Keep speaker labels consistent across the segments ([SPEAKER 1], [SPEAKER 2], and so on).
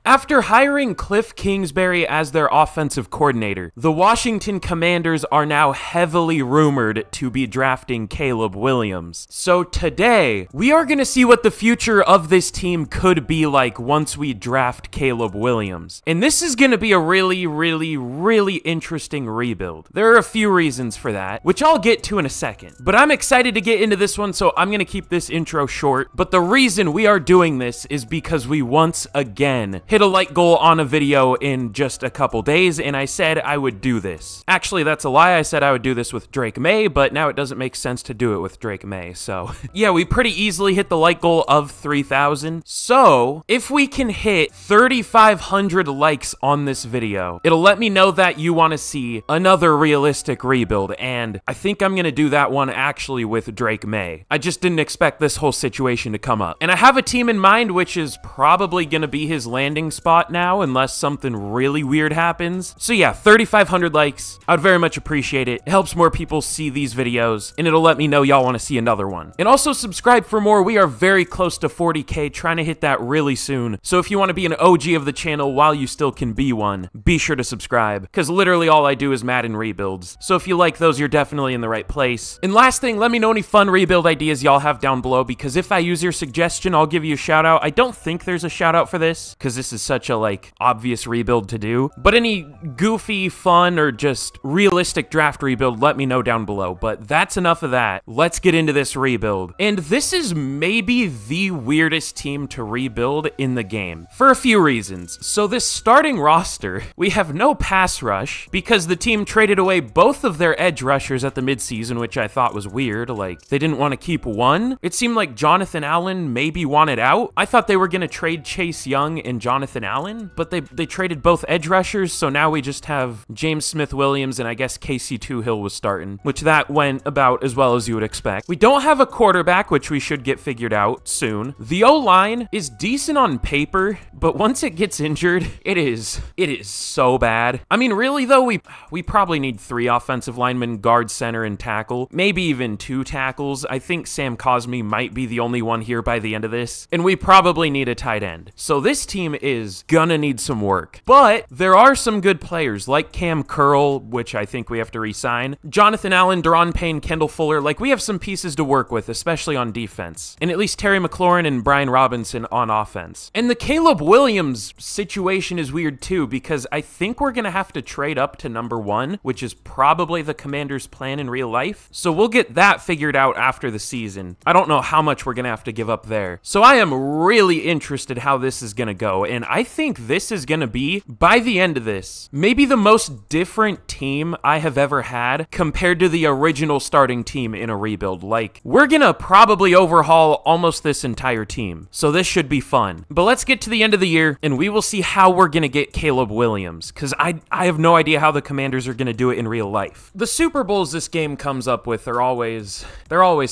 [SPEAKER 1] After hiring Cliff Kingsbury as their offensive coordinator, the Washington Commanders are now heavily rumored to be drafting Caleb Williams. So today, we are going to see what the future of this team could be like once we draft Caleb Williams. And this is going to be a really interesting rebuild. There are a few reasons for that, which I'll get to in a second. But I'm excited to get into this one, so I'm going to keep this intro short. But the reason we are doing this is because we once again hit a like goal on a video in just a couple days, and I said I would do this. Actually, that's a lie. I said I would do this with Drake May, but now it doesn't make sense to do it with Drake May. So yeah, we pretty easily hit the like goal of 3,000. So if we can hit 3,500 likes on this video, it'll let me know that you want to see another realistic rebuild, and I think I'm gonna do that one actually with Drake May. I just didn't expect this whole situation to come up. And I have a team in mind which is probably gonna be his landing spot now, unless something really weird happens. So yeah, 3,500 likes. I'd very much appreciate it. It helps more people see these videos, and it'll let me know y'all want to see another one. And also subscribe for more. We are very close to 40K, trying to hit that really soon. So if you want to be an OG of the channel while you still can be one, be sure to subscribe, because literally all I do is Madden rebuilds. So if you like those, you're definitely in the right place. And last thing, let me know any fun rebuild ideas y'all have down below, because if I use your suggestion, I'll give you a shout out. I don't think there's a shout out for this, because this is such a obvious rebuild to do, but any goofy, fun, or just realistic draft rebuild, let me know down below. But that's enough of that. Let's get into this rebuild. And this is maybe the weirdest team to rebuild in the game for a few reasons. So this starting roster, we have no pass rush because the team traded away both of their edge rushers at the midseason, which I thought was weird. They didn't want to keep one. It seemed like Jonathan Allen maybe wanted out. I thought they were going to trade Chase Young and Jonathan Allen, but they traded both edge rushers, so now we just have James Smith-Williams, and I guess Casey Toohill was starting, which that went about as well as you would expect. We don't have a quarterback, which we should get figured out soon. The O-line is decent on paper, but once it gets injured, it is so bad. I mean, really though, we probably need 3 offensive linemen, guard, center, and tackle. Maybe even 2 tackles. I think Sam Cosmi might be the only one here by the end of this, and we probably need a tight end. So this team is gonna need some work. But there are some good players like Cam Curl, which I think we have to re-sign, Jonathan Allen, Daron Payne, Kendall Fuller. We have some pieces to work with, especially on defense. And at least Terry McLaurin and Brian Robinson on offense. And the Caleb Williams situation is weird too, because I think we're gonna have to trade up to number 1, which is probably the Commanders' plan in real life. So we'll get that figured out after the season. I don't know how much we're gonna have to give up there. So I am really interested how this is gonna go, and I think this is gonna be, by the end of this, maybe the most different team I have ever had compared to the original starting team in a rebuild. We're gonna probably overhaul almost this entire team, so this should be fun. But let's get to the end of the year, and we will see how we're gonna get Caleb Williams, because I have no idea how the Commanders are gonna do it in real life. The Super Bowls this game comes up with are always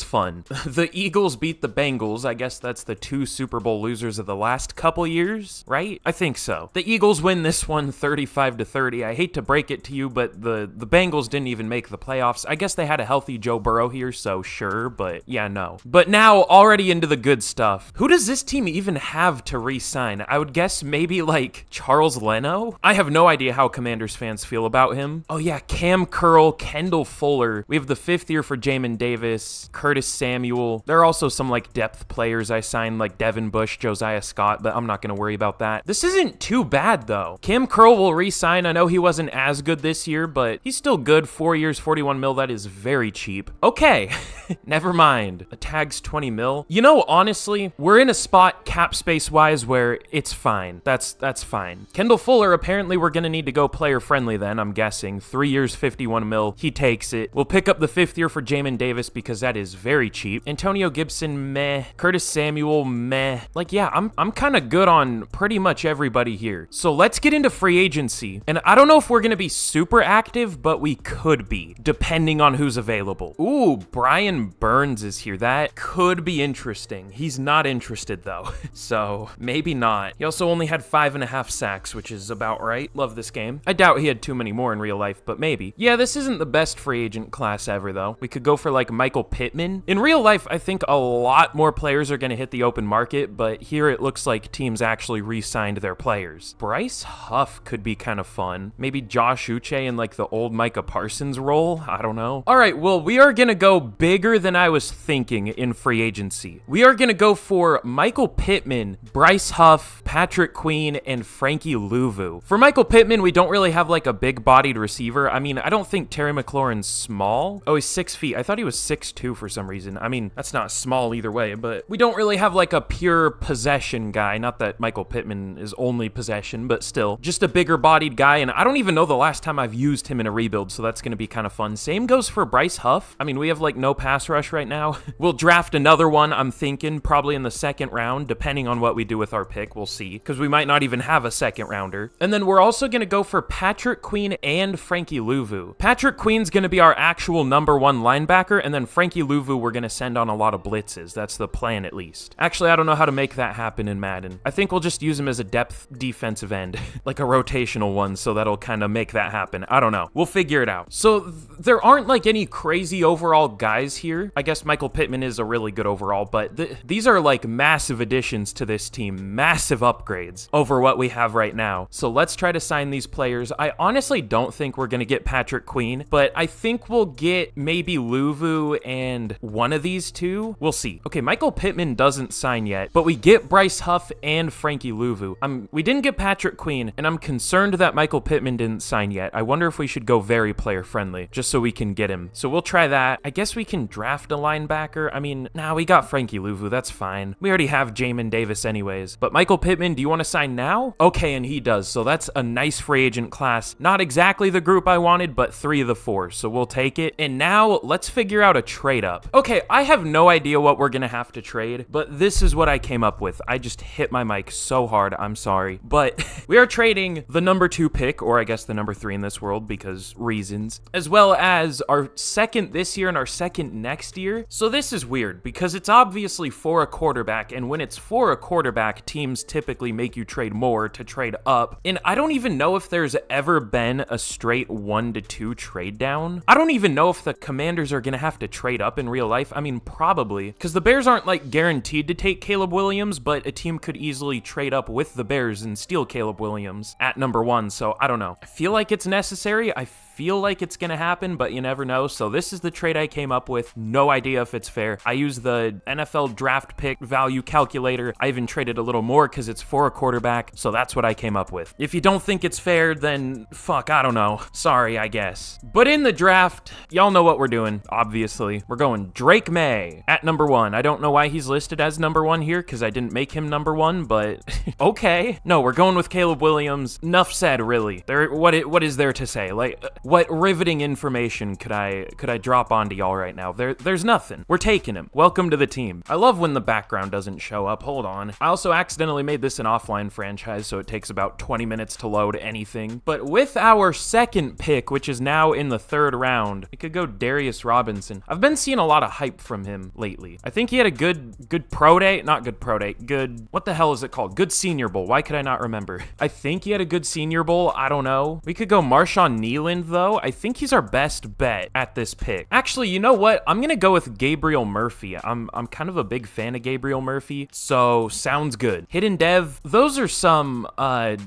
[SPEAKER 1] fun. The Eagles beat the Bengals. I guess that's the 2 Super Bowl losers of the last couple years, right? I think so. The Eagles win this one 35-30. I hate to break it to you, but the Bengals didn't even make the playoffs. I guess they had a healthy Joe Burrow here, so sure, but yeah, no. But now, already into the good stuff. Who does this team even have to re-sign? I would guess maybe Charles Leno? I have no idea how Commanders fans feel about him. Oh yeah, Cam Curl, Kendall Fuller. We have the 5th year for Jamin Davis, Curtis Samuel. There are also some depth players I signed, like Devin Bush, Josiah Scott, but I'm not gonna worry about that. This isn't too bad though. Cam Curl will re-sign. I know he wasn't as good this year, but he's still good. 4 years, 41 mil. That is very cheap. Okay, never mind. A tag's 20 mil. You know, honestly, we're in a spot cap space wise where it's fine. That's fine. Kendall Fuller, apparently we're gonna need to go player friendly then, I'm guessing. 3 years, 51 mil. He takes it. We'll pick up the 5th year for Jamin Davis because that is very cheap. Antonio Gibson, meh. Curtis Samuel, meh. Yeah, I'm kind of good on pretty much everybody here. So let's get into free agency. And I don't know if we're gonna be super active, but we could be, depending on who's available. Ooh, Brian Burns is here. That could be interesting. He's not interested though, so maybe not. He also only had 5.5 sacks, which is about right. Love this game. I doubt he had too many more in real life, but maybe. Yeah, this isn't the best free agent class ever though. We could go for Michael Pittman. In real life, I think a lot more players are gonna hit the open market, but here it looks like teams actually signed their players. Bryce Huff could be kind of fun. Maybe Josh Uche in like the old Micah Parsons role. I don't know. All right, well, we are gonna go bigger than I was thinking in free agency. We are gonna go for Michael Pittman, Bryce Huff, Patrick Queen, and Frankie Louvu. For Michael Pittman, we don't really have like a big-bodied receiver. I mean, I don't think Terry McLaurin's small. Oh, he's 6 feet. I thought he was 6'2" for some reason. I mean, that's not small either way, but we don't really have like a pure possession guy. Not that Michael Pittman is only possession, but still, just a bigger-bodied guy, and I don't even know the last time I've used him in a rebuild, so that's gonna be kind of fun. Same goes for Bryce Huff. I mean, we have like no pass rush right now. We'll draft another one, I'm thinking, probably in the second round, depending on what we do with our pick. We'll see, because we might not even have a second rounder. And then we're also gonna go for Patrick Queen and Frankie Louvu. Patrick Queen's gonna be our actual #1 linebacker, and then Frankie Louvu we're gonna send on a lot of blitzes. That's the plan, at least. Actually, I don't know how to make that happen in Madden. I think we'll just use him as a depth defensive end, like a rotational one, so that'll kind of make that happen. I don't know. We'll figure it out. So there aren't like any crazy overall guys here. I guess Michael Pittman is a really good overall, but these are like massive additions to this team, massive upgrades over what we have right now. So let's try to sign these players. I honestly don't think we're gonna get Patrick Queen, but I think we'll get maybe Louvu and one of these two. We'll see. Okay, Michael Pittman doesn't sign yet, but we get Bryce Huff and Frankie Louvu. We didn't get Patrick Queen, and I'm concerned that Michael Pittman didn't sign yet. I wonder if we should go very player friendly, just so we can get him. So we'll try that. I guess we can draft a linebacker. I mean, nah, we got Frankie Louvu. That's fine. We already have Jamin Davis anyways. But Michael Pittman, do you want to sign now? Okay, and he does. So that's a nice free agent class. Not exactly the group I wanted, but 3 of the 4. So we'll take it. And now let's figure out a trade up. Okay, I have no idea what we're going to have to trade, but this is what I came up with. I just hit my mic so hard. I'm sorry. But we are trading the #2 pick, or I guess the #3 in this world because reasons, as well as our second this year and our second next year. So this is weird because it's obviously for a quarterback, and when it's for a quarterback, teams typically make you trade more to trade up. And I don't even know if there's ever been a straight 1 to 2 trade down. I don't even know if the Commanders are going to have to trade up in real life. I mean, probably, because the Bears aren't like guaranteed to take Caleb Williams, but a team could easily trade up with the Bears and steal Caleb Williams at #1. So I don't know. I feel like it's necessary. I feel like it's gonna happen, but you never know. So this is the trade I came up with. No idea if it's fair. I use the NFL draft pick value calculator. I even traded a little more because it's for a quarterback, so that's what I came up with. If you don't think it's fair, then fuck, I don't know. Sorry, I guess. But in the draft, y'all know what we're doing, obviously. We're going Drake May at #1. I don't know why he's listed as #1 here because I didn't make him #1, but okay. No, we're going with Caleb Williams. Enough said, really. What is there to say? Like, what riveting information could I drop onto y'all right now? There's nothing. We're taking him. Welcome to the team. I love when the background doesn't show up. Hold on. I also accidentally made this an offline franchise, so it takes about 20 minutes to load anything. But with our second pick, which is now in the 3rd round, we could go Darius Robinson. I've been seeing a lot of hype from him lately. I think he had a good pro day. Not good pro day. Good, what the hell is it called? Good Senior Bowl. Why could I not remember? I think he had a good Senior Bowl. I don't know. We could go Marshawn Kneeland, though. I think he's our best bet at this pick. Actually, you know what? I'm gonna go with Gabriel Murphy. I'm kind of a big fan of Gabriel Murphy, so sounds good. Hidden Dev, those are some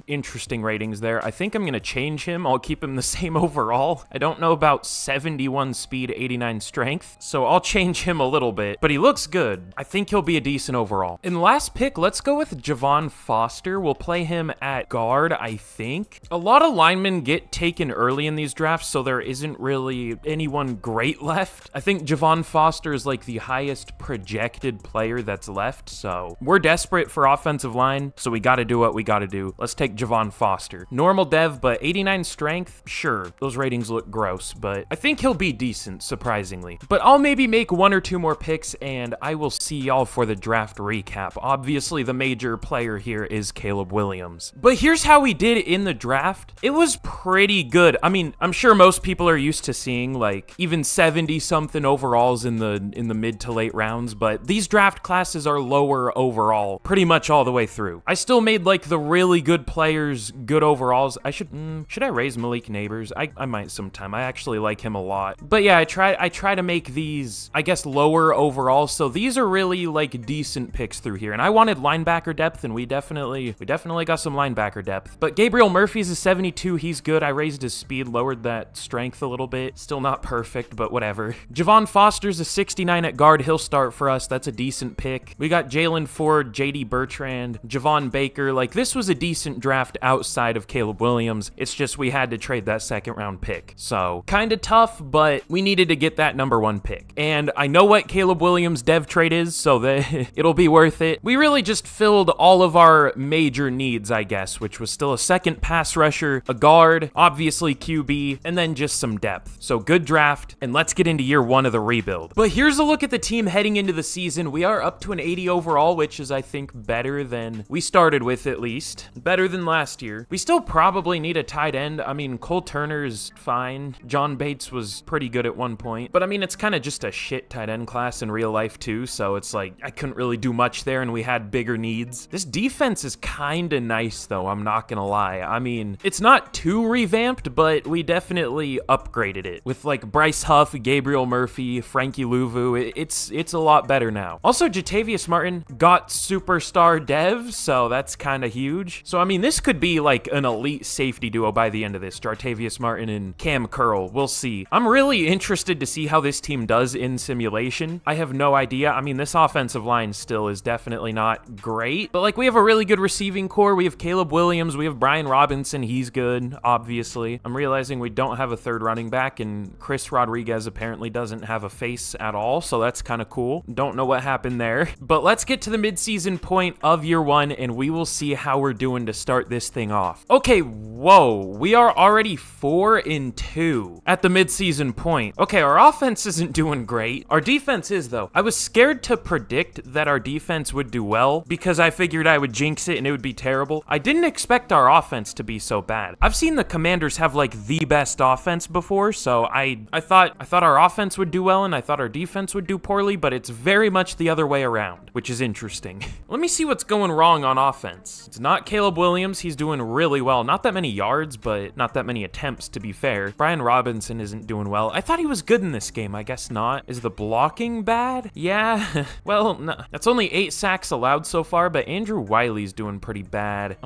[SPEAKER 1] interesting ratings there. I think I'm gonna change him. I'll keep him the same overall. I don't know about 71 speed, 89 strength, so I'll change him a little bit, but he looks good. I think he'll be a decent overall. In the last pick, let's go with Javon Foster. We'll play him at guard, I think. A lot of linemen get taken early in these drafts, so there isn't really anyone great left. I think Javon Foster is like the highest projected player that's left, so we're desperate for offensive line, so we gotta do what we gotta do. Let's take Javon Foster. Normal dev, but 89 strength? Sure, those ratings look gross, but I think he'll be decent, surprisingly. But I'll maybe make 1 or 2 more picks, and I will see y'all for the draft recap. Obviously, the major player here is Caleb Williams. But here's how we did in the draft. It was pretty good. I mean, I'm sure most people are used to seeing like even 70-something overalls in the mid to late rounds, but these draft classes are lower overall pretty much all the way through. I still made like the really good players good overalls. Should I raise Malik Neighbors? I might sometime. I actually like him a lot. But yeah, I try to make these, I guess, lower overall. So these are really like decent picks through here. And I wanted linebacker depth, and we definitely we definitely got some linebacker depth. But Gabriel Murphy's a 72. He's good. I raised his speed, lowered that strength a little bit. Still not perfect, but whatever. Javon Foster's a 69 at guard. He'll start for us. That's a decent pick. We got Jalen Ford, JD Bertrand, Javon Baker. Like, this was a decent draft outside of Caleb Williams. It's just we had to trade that second round pick. So kind of tough, but we needed to get that number 1 pick. And I know what Caleb Williams dev trade is, so that it'll be worth it. We really just filled all of our major needs, I guess, which was still a second pass rusher, a guard, obviously QB, and then just some depth. So good draft, and let's get into year 1 of the rebuild. But here's a look at the team heading into the season. We are up to an 80 overall, which is, I think, better than we started with, at least. Better than last year. We still probably need a tight end. I mean, Cole Turner is fine. John Bates was pretty good at one point. But I mean, it's kind of just a shit tight end class in real life too, so it's like I couldn't really do much there and we had bigger needs. This defense is kind of nice though, I'm not gonna lie. I mean, it's not too revamped, but we definitely upgraded it with like Bryce Huff, Gabriel Murphy, Frankie Louvu. It's a lot better now. Also, Jatavius Martin got superstar dev, so that's kind of huge. So I mean, this could be like an elite safety duo by the end of this. Jatavius Martin and Cam Curl. We'll see. I'm really interested to see how this team does in simulation. I have no idea. I mean, this offensive line still is definitely not great, but like we have a really good receiving core. We have Caleb Williams. We have Brian Robinson. He's good, obviously. I'm realizing we don't have a third running back, and Chris Rodriguez apparently doesn't have a face at all, so that's kind of cool. Don't know what happened there. But let's get to the midseason point of year 1, and we will see how we're doing to start this thing off. Okay, whoa. We are already 4-2 at the midseason point. Okay, our offense isn't doing great. Our defense is, though. I was scared to predict that our defense would do well because I figured I would jinx it and it would be terrible. I didn't expect our offense to be so bad. I've seen the Commanders have like the best offense before, so I thought our offense would do well and I thought our defense would do poorly, but it's very much the other way around, which is interesting. Let me see what's going wrong on offense. It's not Caleb Williams. He's doing really well. Not that many yards, but not that many attempts, to be fair. Brian Robinson isn't doing well. I thought he was good in this game. I guess not. Is the blocking bad? Yeah. Well, no. That's only 8 sacks allowed so far, but Andrew Wiley's doing pretty bad.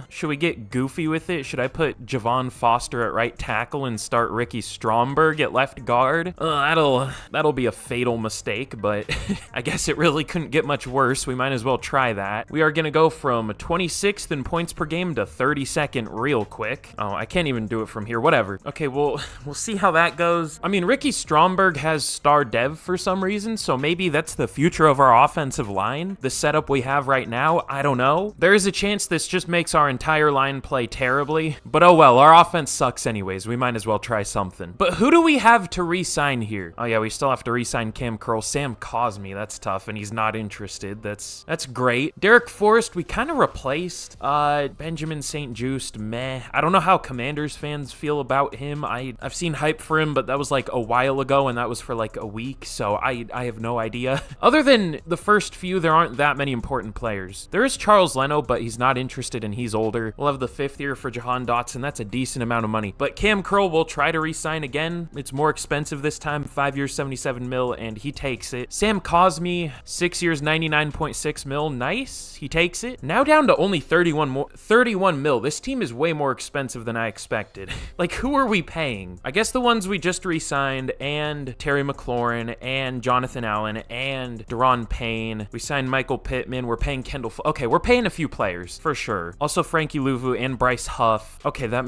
[SPEAKER 1] Should we get goofy with it? Should I put Javon Foster at right tackle and start Ricky Stromberg at left guard? That'll be a fatal mistake, but I guess it really couldn't get much worse. We might as well try that. We are gonna go from 26th in points per game to 32nd real quick. Oh, I can't even do it from here. Whatever. Okay, we'll see how that goes. I mean, Ricky Stromberg has star dev for some reason, so maybe that's the future of our offensive line. The setup we have right now, I don't know. There is a chance this just makes our entire line play terribly, but oh well, our offense sucks anyways. We might as well try something. But who do we have to re-sign here? Oh yeah, we still have to re-sign Cam Curl. Sam Cosme, that's tough, and he's not interested. That's great. Derek Forrest, we kind of replaced. Benjamin St. Just, meh. I don't know how Commanders fans feel about him. I've seen hype for him, but that was like a while ago, and that was for like a week, so I have no idea. Other than the first few, there aren't that many important players. There is Charles Leno, but he's not interested and he's older. We'll have the 5th year for Jahan Dotson. That's a decent amount of money. But Cam Curl will try to re-sign again. It's more expensive this time, 5 years, 77 mil, and he takes it. Sam Cosme, 6 years, 99.6 mil. Nice. He takes it. Now down to only 31 mil. This team is way more expensive than I expected. Like, who are we paying? I guess the ones we just re-signed, and Terry McLaurin, and Jonathan Allen, and Deron Payne. We signed Michael Pittman. We're paying Kendall. Okay, we're paying a few players for sure. Also Frankie Louvu and Bryce Huff. Okay, that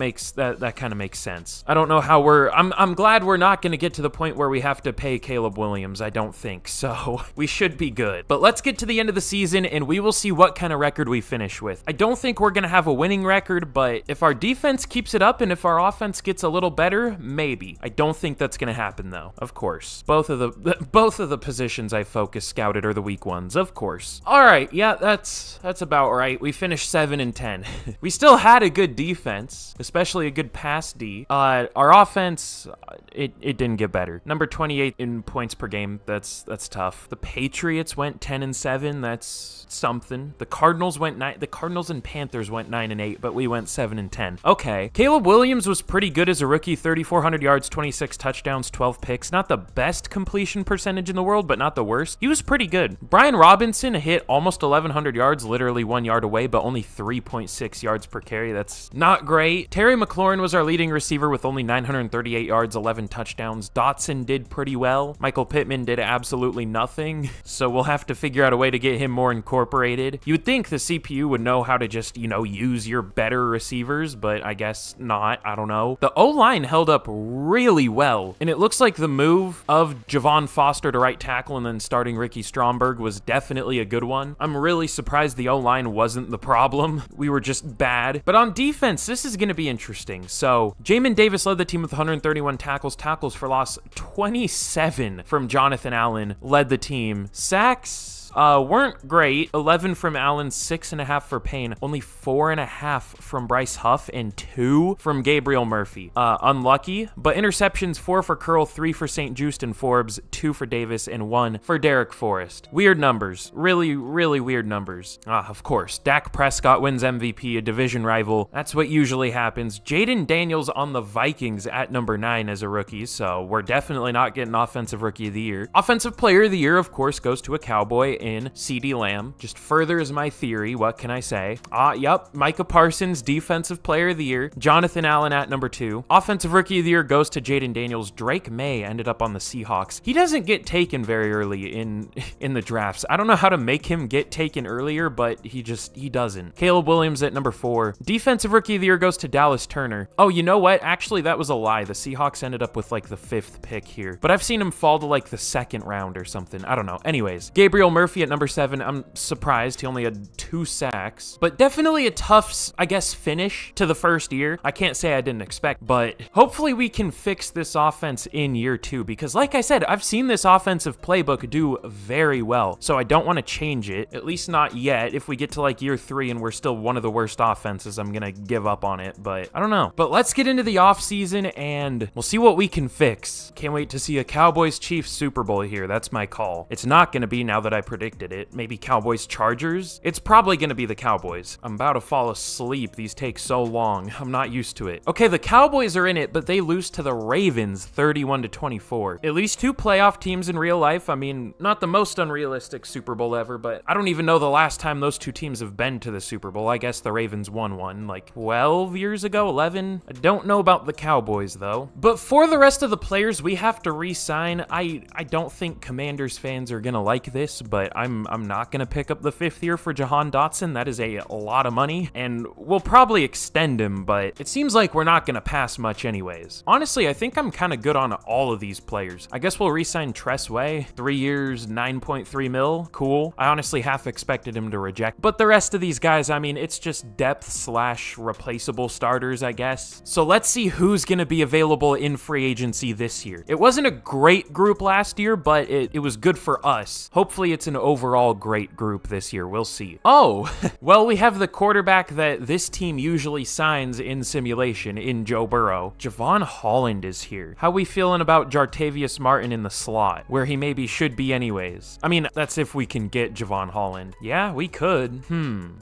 [SPEAKER 1] kind of makes sense. I don't know how I'm glad we're not going to get to the point where we have to pay Caleb Williams. I don't think so. We should be good. But let's get to the end of the season and we will see what kind of record we finish with. I don't think we're going to have a winning record, but if our defense keeps it up and if our offense gets a little better, maybe. I don't think that's going to happen though. Of course. Both of the positions I focus scouted are the weak ones, of course. All right, yeah, that's about right. We finished 7-10. We still had a good defense, especially a good pass D. Our offense, it didn't get better. Number 28 in points per game. That's tough. The Patriots went 10-7. That's something. The Cardinals went 9. The Cardinals and Panthers went 9-8, but we went 7-10. Okay. Caleb Williams was pretty good as a rookie. 3,400 yards, 26 touchdowns, 12 picks. Not the best completion percentage in the world, but not the worst. He was pretty good. Brian Robinson hit almost 1,100 yards literally literally 1 yard away, but only 3.6 yards per carry. That's not great. Terry McLaurin was our leading receiver with only 938 yards, 11 touchdowns. Dotson did pretty well. Michael Pittman did absolutely nothing, so we'll have to figure out a way to get him more incorporated. You would think the CPU would know how to just, you know, use your better receivers, but I guess not. I don't know. The O-line held up really well, and it looks like the move of Javon Foster to right tackle and then starting Ricky Stromberg was definitely a good one. I'm really surprised the O-line wasn't the problem. We were just bad. But on defense, this is going to be interesting. So Jamin Davis led the team with 131 tackles. Tackles for loss 27 from Jonathan Allen led the team. Sacks weren't great. 11 from Allen, 6.5 for Payne, only 4.5 from Bryce Huff, and 2 from Gabriel Murphy. Unlucky, but interceptions, 4 for Curl, 3 for St. Just and Forbes, 2 for Davis, and 1 for Derek Forrest. Weird numbers. Really, really weird numbers. Of course, Dak Prescott wins MVP, a division rival. That's what usually happens. Jaden Daniels on the Vikings at number 9 as a rookie, so we're definitely not getting Offensive Rookie of the Year. Offensive Player of the Year, of course, goes to a Cowboy in CeeDee Lamb. Just furthers my theory. What can I say? Yep. Micah Parsons, Defensive Player of the Year. Jonathan Allen at number 2. Offensive Rookie of the Year goes to Jaden Daniels. Drake May ended up on the Seahawks. He doesn't get taken very early in the drafts. I don't know how to make him get taken earlier, but he doesn't. Caleb Williams at number 4. Defensive Rookie of the Year goes to Dallas Turner. Oh, you know what? Actually, that was a lie. The Seahawks ended up with like the 5th pick here, but I've seen him fall to like the 2nd round or something. I don't know. Anyways, Gabriel Murphy at number 7. I'm surprised he only had 2 sacks, but definitely a tough, I guess, finish to the first year. I can't say I didn't expect, but hopefully we can fix this offense in year 2, because like I said, I've seen this offensive playbook do very well, so I don't want to change it, at least not yet. If we get to like year 3 and we're still one of the worst offenses, I'm gonna give up on it, but I don't know. But let's get into the offseason and we'll see what we can fix. Can't wait to see a Cowboys-Chiefs Super Bowl here. That's my call. It's not gonna be, now that I predicted it, maybe Cowboys-Chargers? It's probably gonna be the Cowboys. I'm about to fall asleep. These take so long. I'm not used to it. Okay, the Cowboys are in it, but they lose to the Ravens 31-24. At least 2 playoff teams in real life. I mean, not the most unrealistic Super Bowl ever, but I don't even know the last time those 2 teams have been to the Super Bowl. I guess the Ravens won one like 12 years ago, 11? I don't know about the Cowboys though. But for the rest of the players we have to re-sign, I don't think Commanders fans are gonna like this, but I'm not gonna pick up the 5th year for Jahan Dotson. That is a lot of money, and we'll probably extend him, but it seems like we're not gonna pass much anyways. Honestly, I think I'm kind of good on all of these players. I guess we'll re-sign Tress Way, 3 years, 9.3 mil. Cool. I honestly half expected him to reject, but the rest of these guys, I mean, it's just depth / replaceable starters, I guess. So let's see who's gonna be available in free agency this year. It wasn't a great group last year, but it was good for us. Hopefully it's an overall great group this year. We'll see. Oh, well, we have the quarterback that this team usually signs in simulation in Joe Burrow. Javon Holland is here. How we feeling about Jartavius Martin in the slot, where he maybe should be anyways? I mean, that's if we can get Javon Holland. Yeah, we could.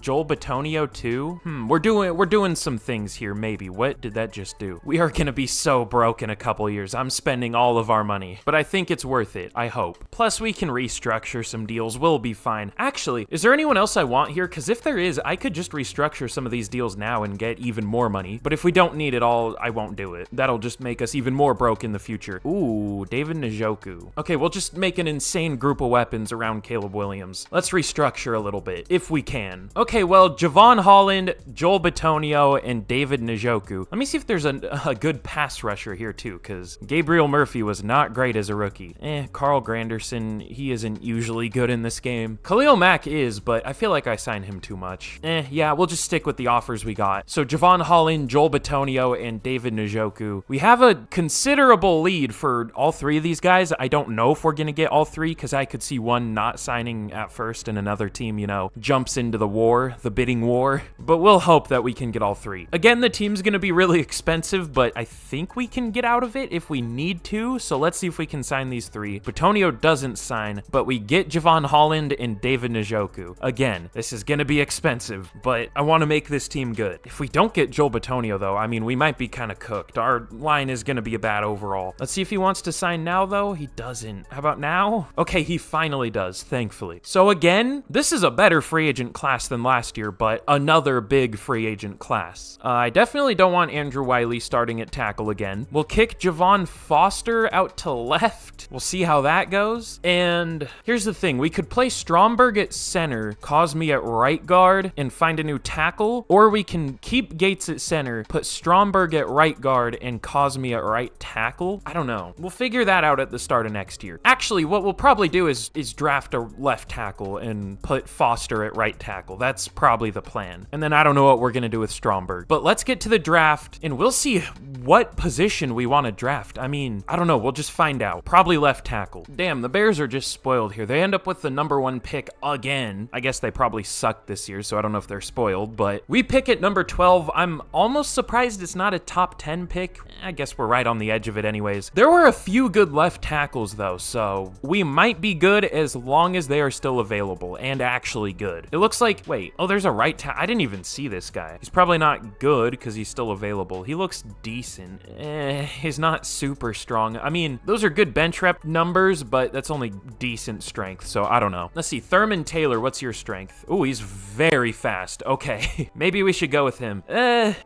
[SPEAKER 1] Joel Bitonio too? We're doing some things here, maybe. What did that just do? We are gonna be so broke in a couple years. I'm spending all of our money, but I think it's worth it, I hope. Plus, we can restructure some deals. We'll be fine. Actually, is there anyone else I want here? Because if there is, I could just restructure some of these deals now and get even more money. But if we don't need it all, I won't do it. That'll just make us even more broke in the future. Ooh, David Njoku. Okay, we'll just make an insane group of weapons around Caleb Williams. Let's restructure a little bit, if we can. Okay, well, Javon Holland, Joel Bitonio, and David Njoku. Let me see if there's a good pass rusher here too, because Gabriel Murphy was not great as a rookie. Carl Granderson, he isn't usually good in this game. Khalil Mack is, but I feel like I signed him too much. Yeah, we'll just stick with the offers we got. So Javon Holland, Joel Bitonio, and David Njoku. We have a considerable lead for all 3 of these guys. I don't know if we're gonna get all 3, because I could see one not signing at first and another team, you know, jumps into the war, the bidding war. But we'll hope that we can get all 3. Again, the team's gonna be really expensive, but I think we can get out of it if we need to. So let's see if we can sign these 3. Bitonio doesn't sign, but we get Javon Holland and David Njoku. Again, this is gonna be expensive, but I want to make this team good. If we don't get Joel Bitonio, though, I mean, we might be kind of cooked. Our line is gonna be bad overall. Let's see if he wants to sign now, though. He doesn't. How about now? Okay, he finally does, thankfully. So again, this is a better free agent class than last year, but another big free agent class. I definitely don't want Andrew Wiley starting at tackle again. We'll kick Javon Foster out to left. We'll see how that goes. And here's the thing. We could play Stromberg at center, Cosme at right guard, and find a new tackle, or we can keep Gates at center, put Stromberg at right guard, and Cosme at right tackle. I don't know. We'll figure that out at the start of next year. Actually, what we'll probably do is draft a left tackle and put Foster at right tackle. That's probably the plan. And then I don't know what we're going to do with Stromberg. But let's get to the draft, and we'll see what position we want to draft. I mean, I don't know. We'll just find out. Probably left tackle. Damn, the Bears are just spoiled here. They end up with the #1 pick again. I guess they probably sucked this year, so I don't know if they're spoiled, but we pick at number 12. I'm almost surprised it's not a top 10 pick. I guess we're right on the edge of it anyways. There were a few good left tackles, though, so we might be good as long as they are still available and actually good. It looks like, wait, oh, there's a right tackle. I didn't even see this guy. He's probably not good because he's still available. He looks decent. He's not super strong. I mean, those are good bench rep numbers, but that's only decent strength, so I don't know. Let's see, Thurman Taylor, what's your strength? Oh, he's very fast. Okay, maybe we should go with him.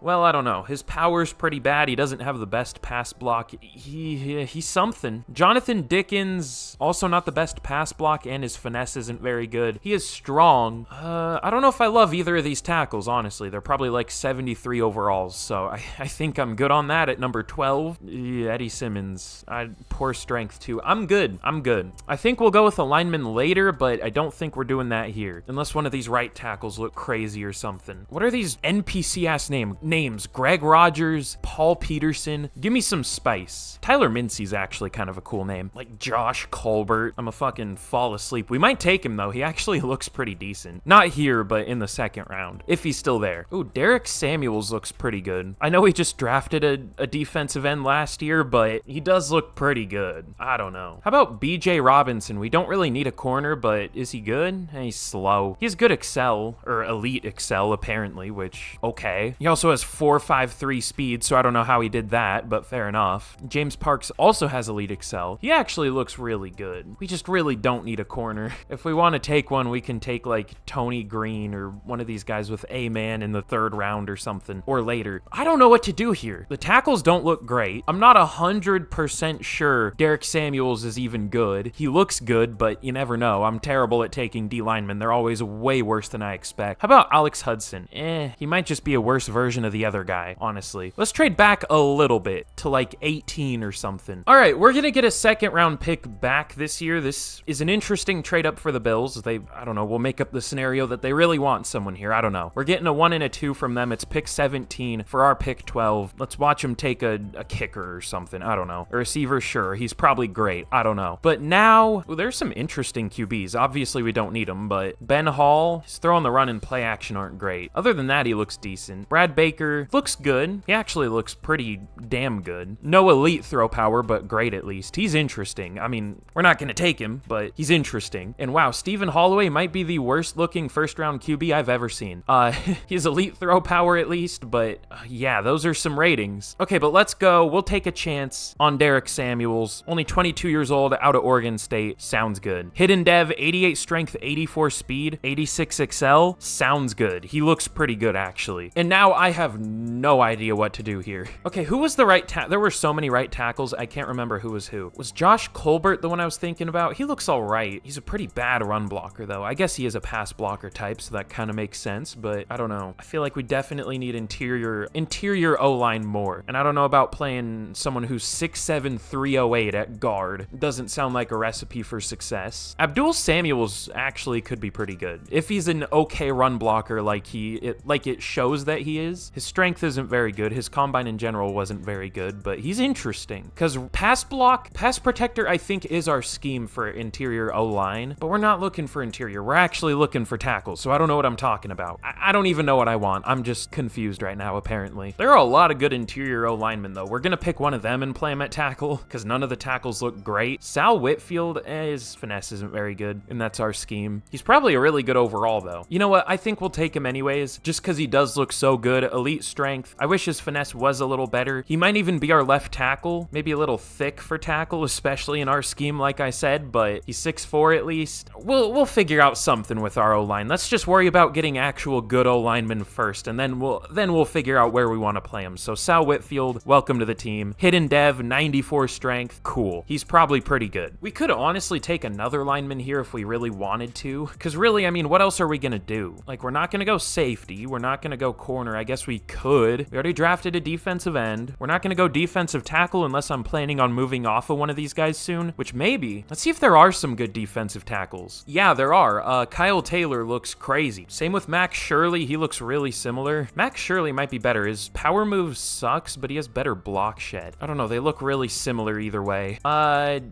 [SPEAKER 1] Well, I don't know. His power's pretty bad. He doesn't have the best pass block. He's something. Jonathan Dickens, also not the best pass block, and his finesse isn't very good. He is strong. I don't know if I love either of these tackles, honestly. They're probably like 73 overalls, so I think I'm good on that at number 12. Eddie Simmons. Poor strength, too. I'm good. I'm good. I think we'll go with a lineman later, but I don't think we're doing that here, unless one of these right tackles look crazy or something. What are these NPC-ass names? Greg Rogers, Paul Peterson. Give me some spice. Tyler Mincy's actually kind of a cool name. Like Josh Colbert. I'm a fucking fall asleep. We might take him, though. He actually looks pretty decent. Not here, but in the second round, if he's still there. Ooh, Derek Samuels looks pretty good. I know he just drafted a defensive end last year, but he does look pretty good. I don't know. How about BJ Robinson? We don't really need a corner, but is he good? He's slow. He has good Excel, or elite Excel, apparently, which, okay. He also has 4.53 speed, so I don't know how he did that, but fair enough. James Parks also has elite Excel. He actually looks really good. We just really don't need a corner. If we want to take one, we can take like Tony Green or one of these guys with A-man in the 3rd round or something, or later. I don't know what to do here. The tackles don't look great. I'm not 100% sure Derek Samuels is even good. He looks good, but you never know. I'm terrible at taking D linemen. They're always way worse than I expect. How about Alex Hudson? He might just be a worse version of the other guy, honestly. Let's trade back a little bit to like 18 or something. All right, we're gonna get a 2nd round pick back this year. This is an interesting trade up for the Bills. I don't know, we'll make up the scenario that they really want someone here. I don't know. We're getting a 1 and a 2 from them. It's pick 17 for our pick 12. Let's watch him take a kicker or something. I don't know. A receiver, sure. He's probably great. I don't know. But now, well, there's some interesting QBs. Obviously, we don't need them, but Ben Hall, his throw on the run and play action aren't great. Other than that, he looks decent. Brad Baker looks good. He actually looks pretty damn good. No elite throw power, but great at least. He's interesting. I mean, we're not going to take him, but he's interesting. And wow, Stephen Holloway might be the worst looking 1st round QB I've ever seen. He has elite throw power at least, but yeah, those are some ratings. Okay, but let's go. We'll take a chance on Derek Samuels. Only 22 years old, out of Oregon State. Sounds good. Hidden Dev, 88 strength, 84 speed, 86 Excel. Sounds good. He looks pretty good, actually. And now I have no idea what to do here. Okay, who was the right tackle? There were so many right tackles, I can't remember who was who. Was Josh Colbert the one I was thinking about? He looks all right. He's a pretty bad run blocker, though. I guess he is a pass blocker type, so that kind of makes sense, but I don't know. I feel like we definitely need interior O-line more. And I don't know about playing someone who's 6'7", 308 at guard. Doesn't sound like a recipe for success. Abdul Samuels actually could be pretty good. If he's an okay run blocker like it shows that he is. His strength isn't very good. His combine in general wasn't very good, but he's interesting. Because pass protector, I think, is our scheme for interior O-line, but we're not looking for interior. We're actually looking for tackles, so I don't know what I'm talking about. I don't even know what I want. I'm just confused right now, apparently. There are a lot of good interior interior O-linemen, though. We're gonna pick one of them and play him at tackle, because none of the tackles look great. Sal Whitfield, his finesse isn't very good, and that's our scheme. He's probably a really good overall, though. You know what? I think we'll take him anyways, just because he does look so good. Elite strength. I wish his finesse was a little better. He might even be our left tackle. Maybe a little thick for tackle, especially in our scheme, like I said, but he's 6'4" at least. We'll figure out something with our O-line. Let's just worry about getting actual good O-linemen first, and then we'll figure out where we want to play him. So Sal Whitfield, welcome to the team. Hidden Dev, 94 strength. Cool. He's probably pretty good. We could honestly take another lineman here if we really wanted to, because really, I mean, what else are we gonna do? Like, we're not gonna go safety. We're not gonna go corner. I guess we could. We already drafted a defensive end. We're not gonna go defensive tackle unless I'm planning on moving off of one of these guys soon, which maybe. Let's see if there are some good defensive tackles. Yeah, there are. Kyle Taylor looks crazy. Same with Max Shirley. He looks really similar. Max Shirley might be better. His power move sucks, but he has better block shed. I don't know. They look really similar either way.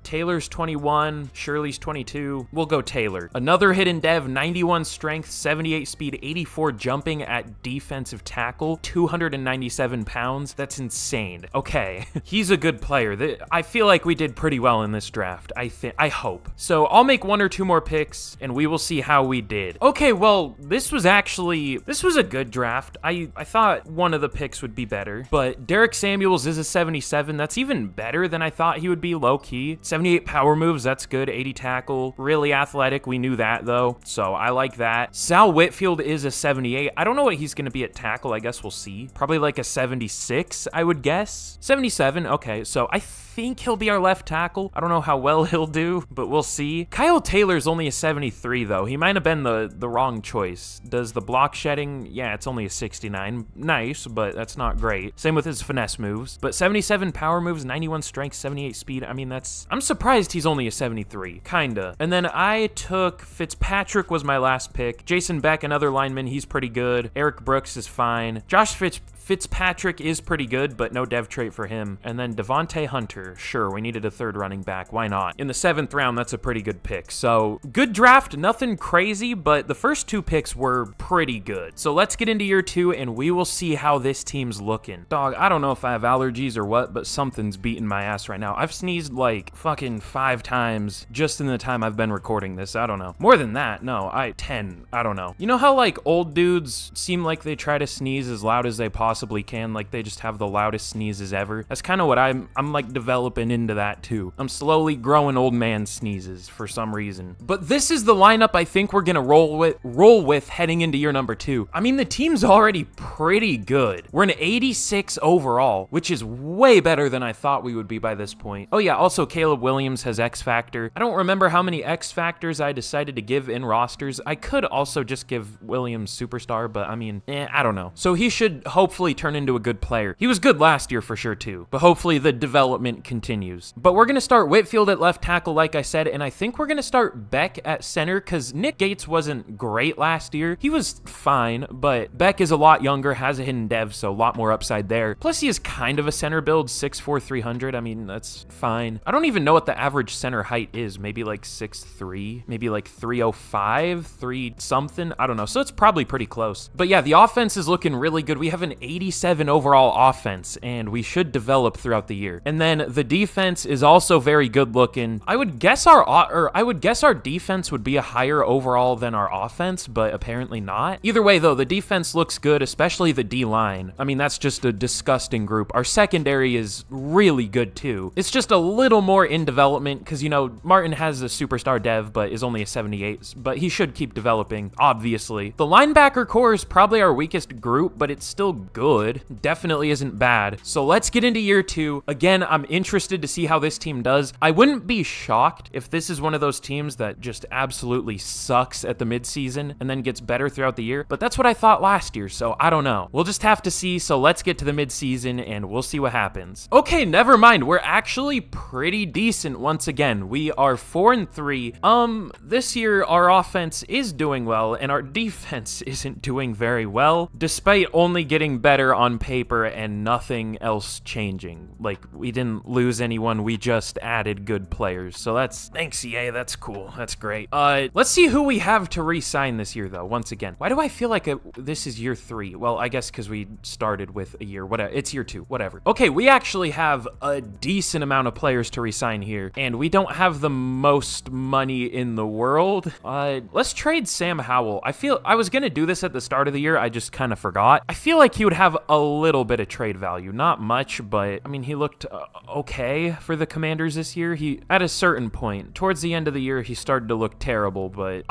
[SPEAKER 1] Taylor's 21. Shirley's 22. We'll go Taylor. Another hidden dev, 91 strength, 78 speed, 84 jumping at defensive tackle, 297 pounds. That's insane. Okay. He's a good player. I feel like we did pretty well in this draft. I hope. So I'll make one or two more picks and we will see how we did. Okay, well, this was a good draft. I thought one of the picks would be better, but Derek Samuels is a 77. That's even better than I thought he would be, low-key. 78 power moves, that's good. 80 tackle, really athletic. We knew that, though, so I like that. Sal Whitfield is a 78. I don't know what he's going to be at tackle. I guess we'll see. Probably like a 76, I would guess. 77, okay, so I think he'll be our left tackle. I don't know how well he'll do, but we'll see. Kyle Taylor's only a 73, though. He might have been the wrong choice. Does the block shedding? Yeah, it's only a 69. Nice, but that's not great. Same with his finesse moves. But 77 power moves, 91 strength, 78 speed. I mean, I'm surprised he's only a 73. Kinda. And then I took Fitzpatrick was my last pick. Jason Beck, another lineman. He's pretty good. Eric Brooks is fine. Josh Fitzpatrick is pretty good, but no dev trait for him. And then Devontae Hunter. Sure, we needed a third running back. Why not? In the 7th round, that's a pretty good pick. So, good draft. Nothing crazy, but the first two picks were pretty good. So, let's get into year 2, and we will see how this team's looking. Dog, I don't know if I have allergies or what, but something's beating my ass right now. I've sneezed like fucking 5 times just in the time I've been recording this. I don't know. More than that, no. 10. I don't know. You know how like old dudes seem like they try to sneeze as loud as they possibly can, like they just have the loudest sneezes ever? That's kind of what I'm like developing into that too. I'm slowly growing old man sneezes for some reason. But this is the lineup I think we're gonna roll with heading into year number 2. I mean, the team's already pretty good. We're an 86 overall, which is way better than I thought we would be by this point. Oh yeah, also Caleb Williams has X Factor. I don't remember how many X Factors I decided to give in rosters. I could also just give Williams Superstar, but I mean, I don't know. So he should hopefully turn into a good player. He was good last year for sure too, but hopefully the development continues. But we're gonna start Whitfield at left tackle, like I said, and I think we're gonna start Beck at center because Nick Gates wasn't great last year. He was fine, but Beck is a lot younger, has a hidden dev, so a lot more upside there. Plus he is kind of a center build, 6'4", 300. I mean, that's fine. I don't even know what the average center height is. Maybe like 6'3", maybe like 305, 3 something. I don't know. So it's probably pretty close. But yeah, the offense is looking really good. We have an 87 overall offense, and we should develop throughout the year. And then the defense is also very good looking. I would guess our defense would be a higher overall than our offense, but apparently not. Either way, though, the defense looks good, especially the D-line. I mean, that's just a disgusting group. Our secondary is really good too. It's just a little more in development because, you know, Martin has a superstar dev, but is only a 78, but he should keep developing, obviously. The linebacker core is probably our weakest group, but it's still good. Definitely isn't bad. So let's get into year 2. Again, I'm interested to see how this team does. I wouldn't be shocked if this is one of those teams that just absolutely sucks at the midseason and then gets better throughout the year, but that's what I thought last year, so I don't know. We'll just have to see, so let's get to the midseason and we'll see what happens. Okay, never mind. We're actually pretty decent once again. We are 4-3. This year our offense is doing well and our defense isn't doing very well, despite only getting better on paper and nothing else changing. Like, we didn't lose anyone, we just added good players. So thanks EA, that's cool, that's great. Let's see who we have to re-sign this year though, once again. Why do I feel like this is year 3? Well, I guess because we started with a year, whatever, it's year 2, whatever. Okay, we actually have a decent amount of players to re-sign here, and we don't have the most money in the world. Let's trade Sam Howell. I was gonna do this at the start of the year, I just kind of forgot. I feel like he would have a little bit of trade value, not much, but I mean, he looked okay for the Commanders this year. At a certain point, towards the end of the year, he started to look terrible, but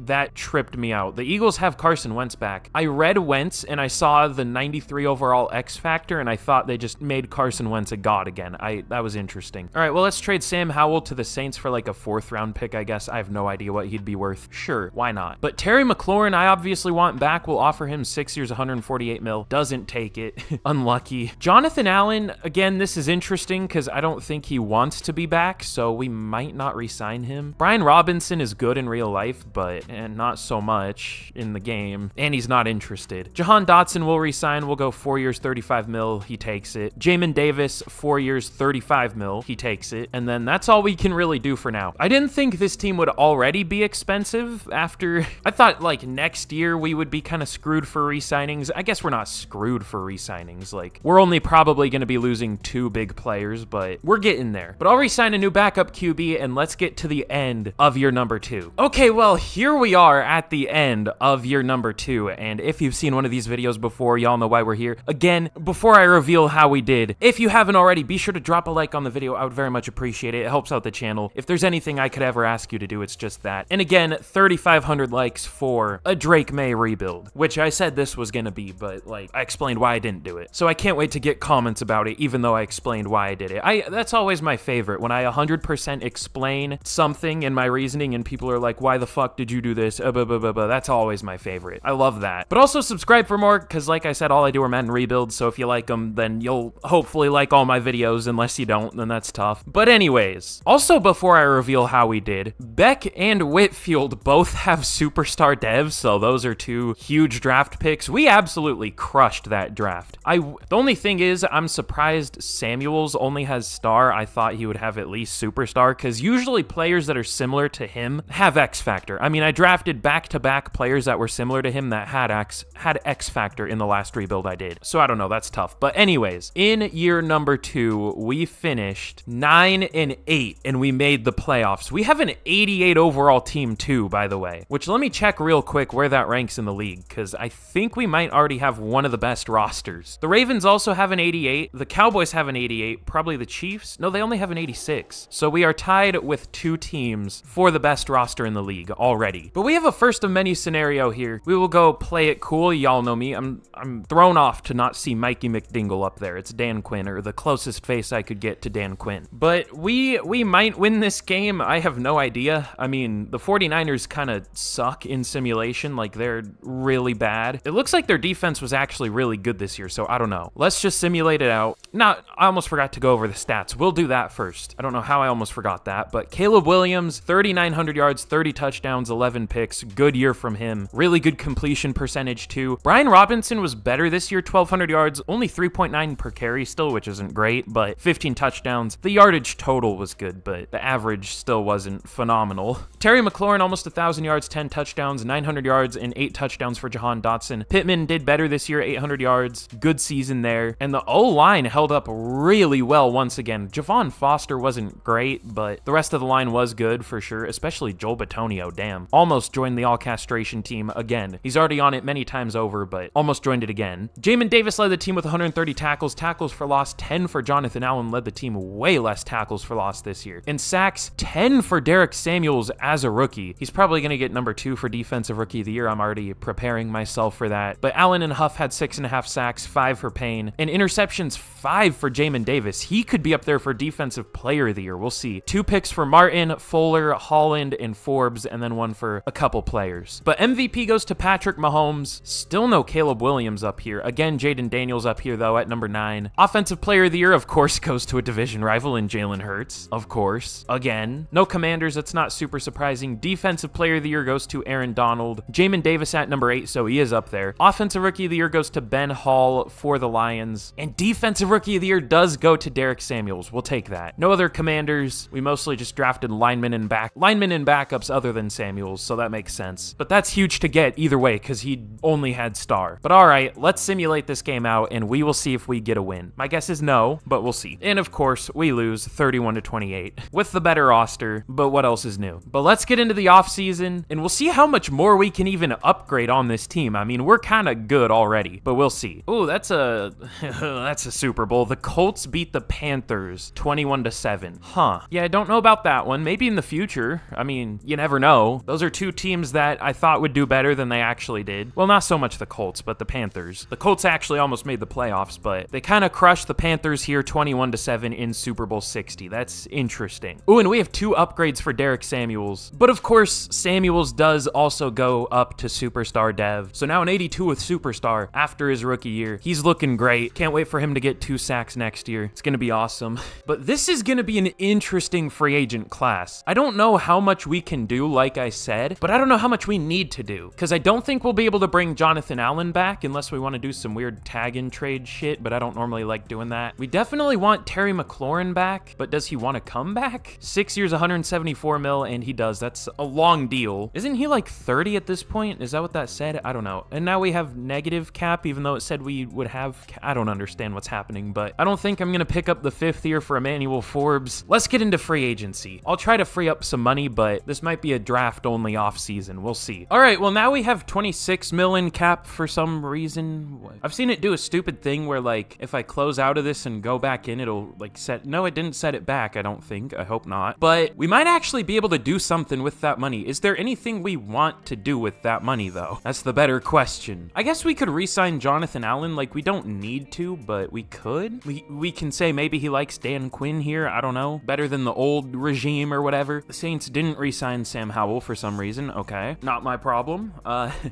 [SPEAKER 1] that tripped me out. The Eagles have Carson Wentz back. I read Wentz and I saw the 93 overall X factor, and I thought they just made Carson Wentz a god again. That was interesting. All right, well, let's trade Sam Howell to the Saints for like a 4th round pick, I guess. I have no idea what he'd be worth. Sure, why not? But Terry McLaurin, I obviously want back. We'll offer him 6 years, 148 mil. Doesn't take it. Unlucky. Jonathan Allen, again, this is interesting because I don't think he wants to be back, so we might not re-sign him. Brian Robinson is good in real life, but not so much in the game, and he's not interested. Jahan Dotson will re-sign. We'll go 4 years, 35 mil. He takes it. Jamin Davis, 4 years, 35 mil. He takes it. And then that's all we can really do for now. I didn't think this team would already be expensive after... I thought, like, next year we would be kind of screwed for re-signings. I guess we're not screwed for re-signings. Like, we're only probably going to be losing 2 big players, but we're getting there. But I'll re-sign a new backup QB, and let's get to the end of year number 2. Okay, well, here we are at the end of year number 2, and if you've seen one of these videos before, y'all know why we're here. Again, before I reveal how we did, if you haven't already, be sure to drop a like on the video. I would very much appreciate it. It helps out the channel. If there's anything I could ever ask you to do, it's just that. And again, 3,500 likes for a Drake May rebuild, which I said this was gonna be, but like, I explained why I didn't do it. So I can't wait to get comments about it, even though I explained why I did it. That's always my favorite, when I 100% explain something in my reasoning and people are like, why the fuck did you do this? That's always my favorite. I love that. But also subscribe for more, because like I said, all I do are Madden rebuilds, so if you like them, then you'll hopefully like all my videos. Unless you don't, then that's tough. But anyways, also before I reveal how we did, Beck and Whitfield both have superstar devs, so those are 2 huge draft picks. We absolutely crushed that draft. The only thing is, I'm surprised Samuels only has star. I thought he would have at least superstar, because usually players that are similar to him have X factor. I mean, I drafted back-to-back players that were similar to him that had X factor in the last rebuild I did. So I don't know, that's tough. But anyways, in year number 2, we finished 9-8, and we made the playoffs. We have an 88 overall team too, by the way, which let me check real quick where that ranks in the league, because I think we might already have one of the best rosters. The Ravens also have an 88. The Cowboys have an 88. Probably the Chiefs. No, they only have an 86. So we are tied with 2 teams for the best roster in the league already. But we have a first of many scenario here. We will go play it cool. Y'all know me. I'm thrown off to not see Mikey McDingle up there. It's Dan Quinn, or the closest face I could get to Dan Quinn. But we might win this game. I have no idea. I mean, the 49ers kind of suck in simulation. Like, they're really bad. It looks like their defense was actually really good this year, so I don't know. Let's just simulate it out. I almost forgot to go over the stats. We'll do that first. I don't know how I almost forgot that, but Caleb Williams, 3,900 yards, 30 touchdowns, 11 picks. Good year from him. Really good completion percentage too. Brian Robinson was better this year, 1,200 yards, only 3.9 per carry still, which isn't great, but 15 touchdowns. The yardage total was good, but the average still wasn't phenomenal. Terry McLaurin, almost 1,000 yards, 10 touchdowns, 900 yards, and 8 touchdowns for Jahan Dotson. Pittman did better this year, 800 yards. Good season there. And the O-line held up really well once again. Javon Foster wasn't great, but the rest of the line was good for sure, especially Joel Bitonio, damn. Almost joined the all-castration team again. He's already on it many times over, but almost joined it again. Jamin Davis led the team with 130 tackles. Tackles for loss, 10 for Jonathan Allen, led the team way less tackles for loss this year. In sacks, 10 for Derek Samuels as a rookie. He's probably going to get number 2 for Defensive Rookie of the Year. I'm already preparing myself for that. But Allen and Huff had 6.5 sacks, 5 for Payne. And interceptions, 5 for Jamin Davis. He could be up there for Defensive Player of the Year. We'll see. 2 picks for Martin, Fuller, Holland, and Forbes, and then 1 for a couple players. But MVP goes to Patrick Mahomes. Still no Caleb Williams up here. Again, Jaden Daniels up here, though, at number 9. Offensive Player of the Year, of course, goes to a division rival in Jalen Hurts. Of course. Again. No Commanders. That's not super surprising. Defensive Player of the Year goes to Aaron Donald. Jamin Davis at number 8, so he is up there. Offensive Rookie of the Year goes to Ben Hall for the Lions. And Defensive Rookie of the Year does go to Derek Samuels. We'll take that. No other Commanders. We mostly just drafted linemen and backups other than Samuels, so that makes sense. But that's huge to get either way because he only had star. But all right, let's simulate this game out and we will see if we get a win. My guess is no, but we'll see. And of course, we lose 31-28 with the better roster, but what else is new? But let's get into the offseason and we'll see how much more we can even upgrade on this team. I mean, we're kind of good already, but we'll see. Oh, that's a that's a Super Bowl. The Colts beat the Panthers 21-7. Huh. Yeah, I don't know about that one. Maybe in the future. I mean, you never know. Those are 2 teams that I thought would do better than they actually did. Well, not so much the Colts, but the Panthers. The Colts actually almost made the playoffs, but they kind of crushed the Panthers here 21-7 in Super Bowl 60. That's interesting. Oh, and we have 2 upgrades for Derek Samuels. But of course, Samuels does also go up to Superstar Dev. So now an 82 with Superstar after his rookie year. He's looking great. Can't wait for him to get 2 sacks next year. It's going to be awesome. But this is going to be an interesting free agent class. I don't know how much we can do, like I said, but I don't know how much we need to do because I don't think we'll be able to bring Jonathan Allen back unless we want to do some weird tag and trade shit, but I don't normally like doing that. We definitely want Terry McLaurin back, but does he want to come back? 6 years, 174 mil, and he does. That's a long deal. Isn't he like 30 at this point? Is that what that said? I don't know. And now we have negative cap, even though it said we would have I don't understand what's happening, but I don't think I'm going to pick up the 5th year for Emmanuel Forbes. Let's get into free agency. I'll try to free up some money, but this might be a draft-only offseason. We'll see. All right, well, now we have 26 mil in cap for some reason. I've seen it do a stupid thing where, like, if I close out of this and go back in, it'll, like, set... No, it didn't set it back, I don't think. I hope not. But we might actually be able to do something with that money. Is there anything we want to do with that money, though? That's the better question. I guess we could re-sign Jonathan Allen. Like, we don't need to, but we could. We can say maybe he likes Dan Quinn here. I don't know. Better than the old regime or whatever. The Saints didn't re-sign Sam Howell for some reason. Okay. Not my problem.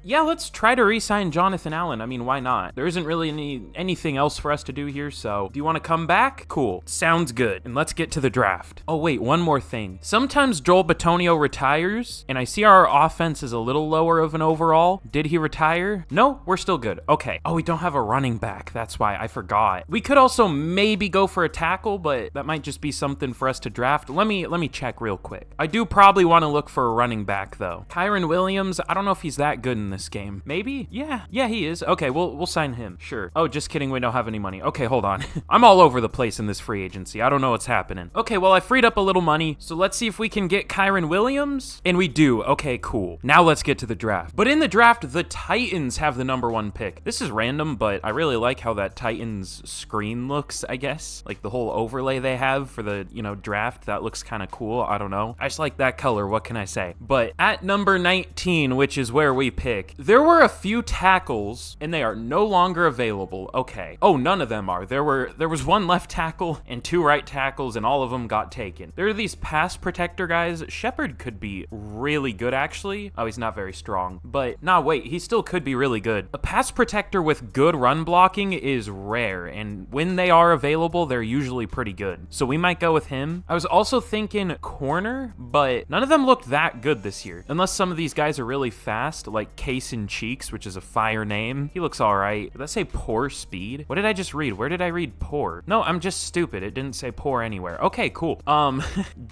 [SPEAKER 1] Yeah, let's try to re-sign Jonathan Allen. I mean, why not? There isn't really anything else for us to do here, so do you want to come back? Cool. Sounds good. And let's get to the draft. Oh, wait, one more thing. Sometimes Joel Bitonio retires, and I see our offense is a little lower of an overall. Did he retire? No, we're still good. Okay. Oh, we don't have a running back. That's why I forgot. We could also maybe go for a tackle, but that might just be something for us to draft. Let me check real quick. I do probably want to look for a running back, though. Kyren Williams, I don't know if he's that good in this game. Maybe? Yeah, he is. Okay, we'll sign him. Sure. Oh, just kidding. We don't have any money. Okay, hold on. I'm all over the place in this free agency. I don't know what's happening. Okay, well, I freed up a little money, so let's see if we can get Kyren Williams. And we do. Okay, cool. Now let's get to the draft. But in the draft, the Titans have the #1 pick. This is random, but I really like how that Titans screen looks, I guess. Like the whole overlay they have for the, draft, that looks kind of cool. I don't know. I just like that color. What can I say? But at number 19, which is where we pick, there were a few tackles and they are no longer available. Okay. Oh, none of them are. There was 1 left tackle and 2 right tackles and all of them got taken. There are these pass protector guys. Shepard could be really good, actually. Oh, he's not very strong, but nah, wait, he still could be really good. A pass protector with good run blocking is rare, and when they are available, they're usually pretty good. So we might go with him. I was also thinking corner, but none of them looked that good this year. Unless some of these guys are really fast, like Kaysen Cheeks, which is a fire name. He looks all right. Did that say poor speed? What did I just read? Where did I read poor? No, I'm just stupid. It didn't say poor anywhere. Okay, cool.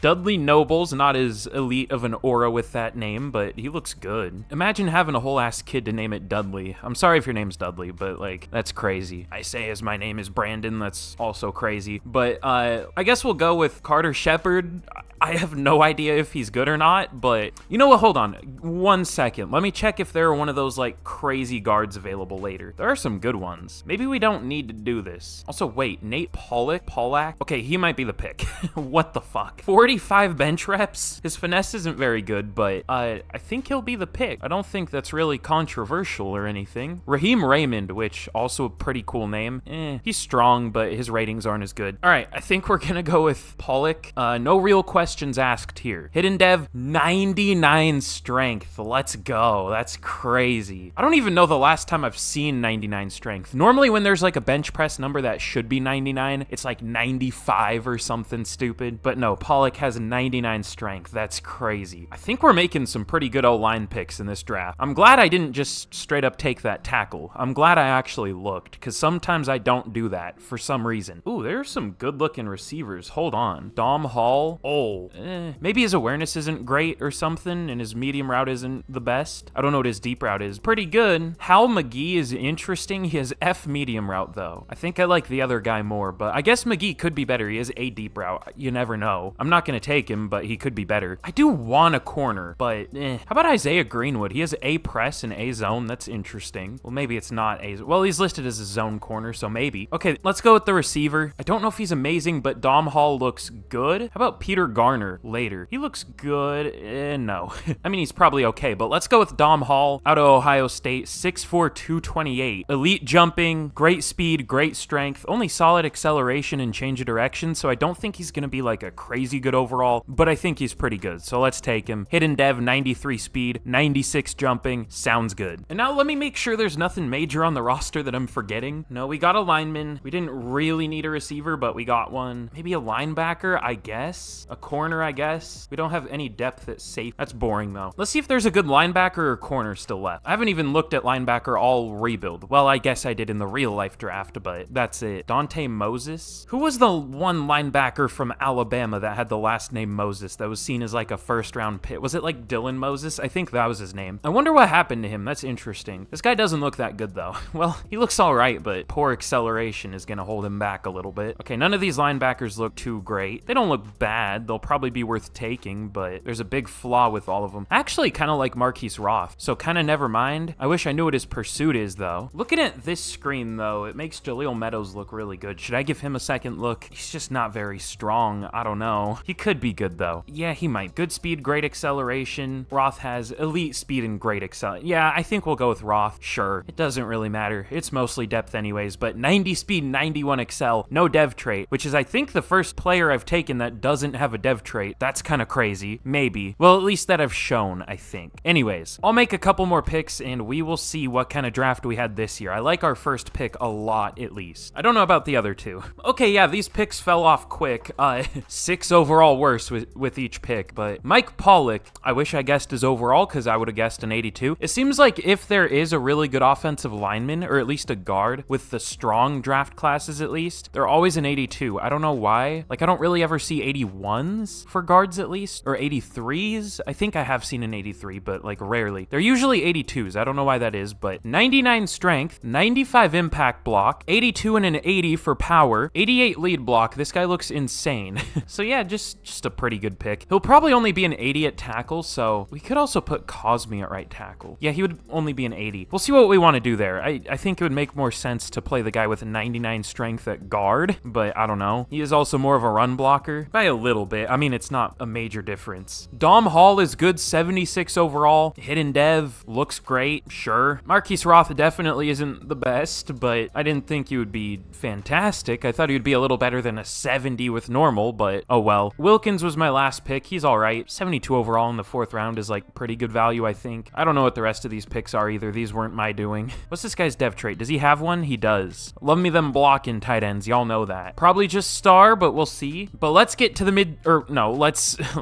[SPEAKER 1] Dudley Noble's not as elite of an aura with that name, but he looks good. Imagine having a whole ass kid to name it Dudley. I'm sorry if your name's Dudley, but like, that's crazy. I say as my name is Brandon, that's also crazy. But I guess we'll go with Carter Shepard. I have no idea if he's good or not, but you know what? Hold on 1 second. Let me check if there are one of those like crazy guards available later. There are some good ones. Maybe we don't need to do this. Also, wait, Nate Pollack? Okay, he might be the pick. What the fuck? 45 bench reps? His finesse isn't very good, but I think he'll be the pick. I don't think that's really controversial or anything. Raheem Raymond, which also a pretty cool name. He's strong, but his ratings aren't as good. All right, I think we're gonna go with Pollack. No real questions asked here. Hidden Dev, 99 strength. Let's go. That's crazy. I don't even know the last time I've seen 99 strength. Normally when there's like a bench press number that should be 99, it's like 95 or something stupid. But no, Pollack has 99 strength. That's crazy. I think we're making some pretty good O-line picks in this draft. I'm glad I didn't just straight up take that tackle. I'm glad I actually looked, because sometimes I don't do that for some reason. Ooh, there's some good looking receivers. Hold on. Dom Hall. Oh, maybe his awareness isn't great or something, and his medium route isn't the best. I don't know what his deep route is. Pretty good. Hal McGee is interesting. He has F medium route though. I think I like the other guy more, but I guess McGee could be better. He has A deep route. You never know. I'm not gonna take him, but he could be better. I do want a corner, but how about Isaiah Greenwood? He has A press and A zone. That's interesting. Well, maybe it's not A. Well, he's listed as a zone corner, so maybe. Okay, let's go with the receiver. I don't know if he's amazing, but Dom Hall looks good. How about Peter Garner later? He looks good. No. I mean, he's probably okay, but let's go with Dom Hall out of Ohio State. 6'4", 228. Elite jumping, great speed, great strength, only solid acceleration and change of direction, so I don't think he's gonna be like a crazy good overall, but I think he's pretty good, so let's take him. Hidden Dev, 93 speed, 96 jumping. Sounds good. And now let me make sure there's nothing major on the roster that I'm forgetting. No, we got a lineman. We didn't really need a receiver, but we got one. Maybe a linebacker, I guess. A corner, I guess. We don't have any depth at safe. That's boring, though. Let's see if there's a good linebacker or corner still left. I haven't even looked at linebacker all rebuild. Well, I guess I did in the real-life draft, but that's it. Dante Moses? Who was the one linebacker from Alabama that had the last name Moses that was seen as like a first-round pick? Was it like Dylan Moses? I think that was his name. I wonder what happened to him. That's interesting. This guy doesn't look that good, though. Well, he looks all right, but poor acceleration is going to hold him back a little bit. Okay, none of these linebackers look too great. They don't look bad. They'll probably be worth taking, but there's a big flaw with all of them. Actually, kind of like Marquise Roth, so kind of never mind. I wish I knew what his pursuit is, though. Looking at this screen, though, it makes Jaleel Meadows look really good. Should I give him a second look? He's just not very strong. I don't know. He could be good, though. Yeah, he might. Good speed, great acceleration. Roth has elite speed and great acceleration. Yeah, I think we'll go with Roth. Sure. It doesn't really matter. It's mostly depth anyways, but 90 speed, 91 excel, no dev trait, which is I think the first player I've taken that doesn't have a dev trait. That's kind of crazy. Maybe. Well, at least that I've shown, I think. Anyways, I'll make a couple more picks and we will see what kind of draft we had this year. I like our first pick a lot, at least. I don't know about the other two. Okay, yeah, these picks fell off quick. 6 overall worse with each pick, but Mike Pollack, I wish I guessed his overall because I would have guessed an 82. It seems like if there is a really good offensive lineman, or at least a guard with the strong draft classes at least, they're always an 82. I don't know why. Like, I don't really ever see 81s for guards at least, or 83s. I think I have seen an 83, but like rarely. They're usually 82s. I don't know why that is, but 99 strength, 95 impact block, 82 and an 80 for power, 88 lead block. This guy looks insane. So yeah, just a pretty good pick. He'll probably only be an 80 at tackle, so we could also put Cosme at right tackle. Yeah, he would only be an 80. We'll see what we want to do there. I think it would make more sense to play the guy with a 99 strength at guard, but I don't know. He is also more of a run blocker by a little bit. I mean, it's not a major difference. Dom Hall is good, 76 overall. Hidden Dev looks great, sure. Marquise Roth definitely isn't the best, but I didn't think he would be fantastic. I thought he would be a little better than a 70 with normal, but oh well. Wilkins was my last pick. He's all right. 72 overall in the 4th round is like pretty good value, I think. I don't know what the rest of these picks are either. These weren't my doing. What's this guy's dev trait? Does he have one? He does. Love me them blocking tight ends. Y'all know that. Probably just star, but we'll see. But let's get to the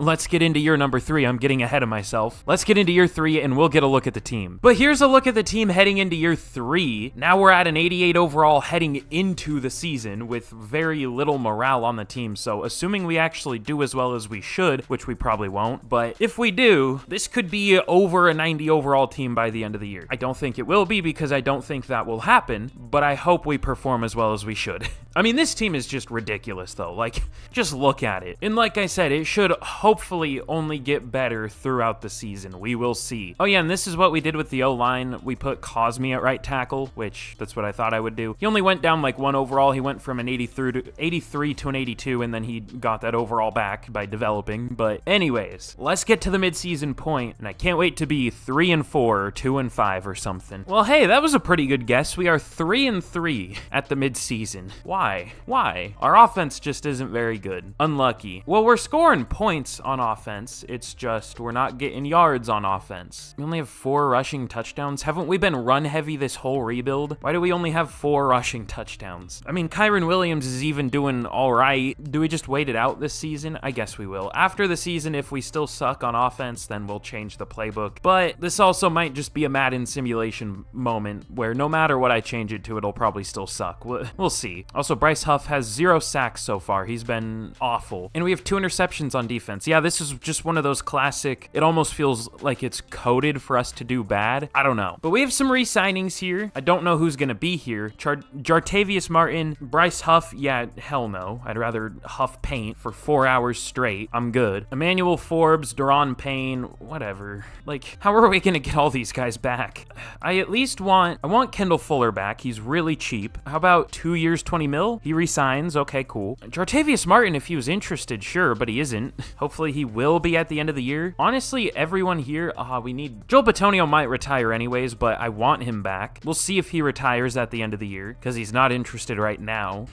[SPEAKER 1] let's get into year number 3. I'm getting ahead of myself. Let's get into year 3 and we'll get a look at the team. But here's a look at the team heading into year 3. Now we're at an 88 overall heading into the season with very little morale on the team. So assuming we actually do as well as we should, which we probably won't, but if we do, this could be over a 90 overall team by the end of the year. I don't think it will be because I don't think that will happen, but I hope we perform as well as we should. I mean, this team is just ridiculous though. Like, just look at it. And like I said, it should hopefully only get better throughout the season. We will see. Oh yeah, and this is what we did with the O-line. We put Cosme at right tackle, which that's what I thought I would do. He only went down like 1 overall. He went from an 83 to an 82, and then he got that overall back by developing. But anyways, let's get to the midseason point, and I can't wait to be 3-4 or 2-5 or something. Well, hey, that was a pretty good guess. We are 3-3 at the midseason. Why? Why? Our offense just isn't very good. Unlucky. Well, we're scoring points on offense. It's just we're not getting yards on offense. We only have 4 rushing touchdowns. Haven't we been run heavy this whole rebuild? Why do we only have 4 rushing touchdowns? I mean, Kyren Williams is even doing all right. Do we just wait it out this season? I guess we will. After the season, if we still suck on offense, then we'll change the playbook. But this also might just be a Madden simulation moment where no matter what I change it to, it'll probably still suck. We'll see. Also, Bryce Huff has 0 sacks so far. He's been awful. And we have 2 interceptions on defense. Yeah, this is just one of those classic, it almost feels like it's coded for us to do bad. I don't know. But we have some re-signings here. I don't know who's going to be here. Jartavius Martin, Bryce Huff, yeah, hell no. I'd rather huff paint for 4 hours straight. I'm good. Emmanuel Forbes, Daron Payne, whatever. Like, how are we going to get all these guys back? I want Kendall Fuller back. He's really cheap. How about 2 years, 20 mil? He resigns. Okay, cool. Jartavius Martin, if he was interested, sure, but he isn't. Hopefully he will be at the end of the year. Honestly, everyone here, we need... Joel Bitonio might retire anyways, but I want him back. We'll see if he retires at the end of the year, because he's not interested right now.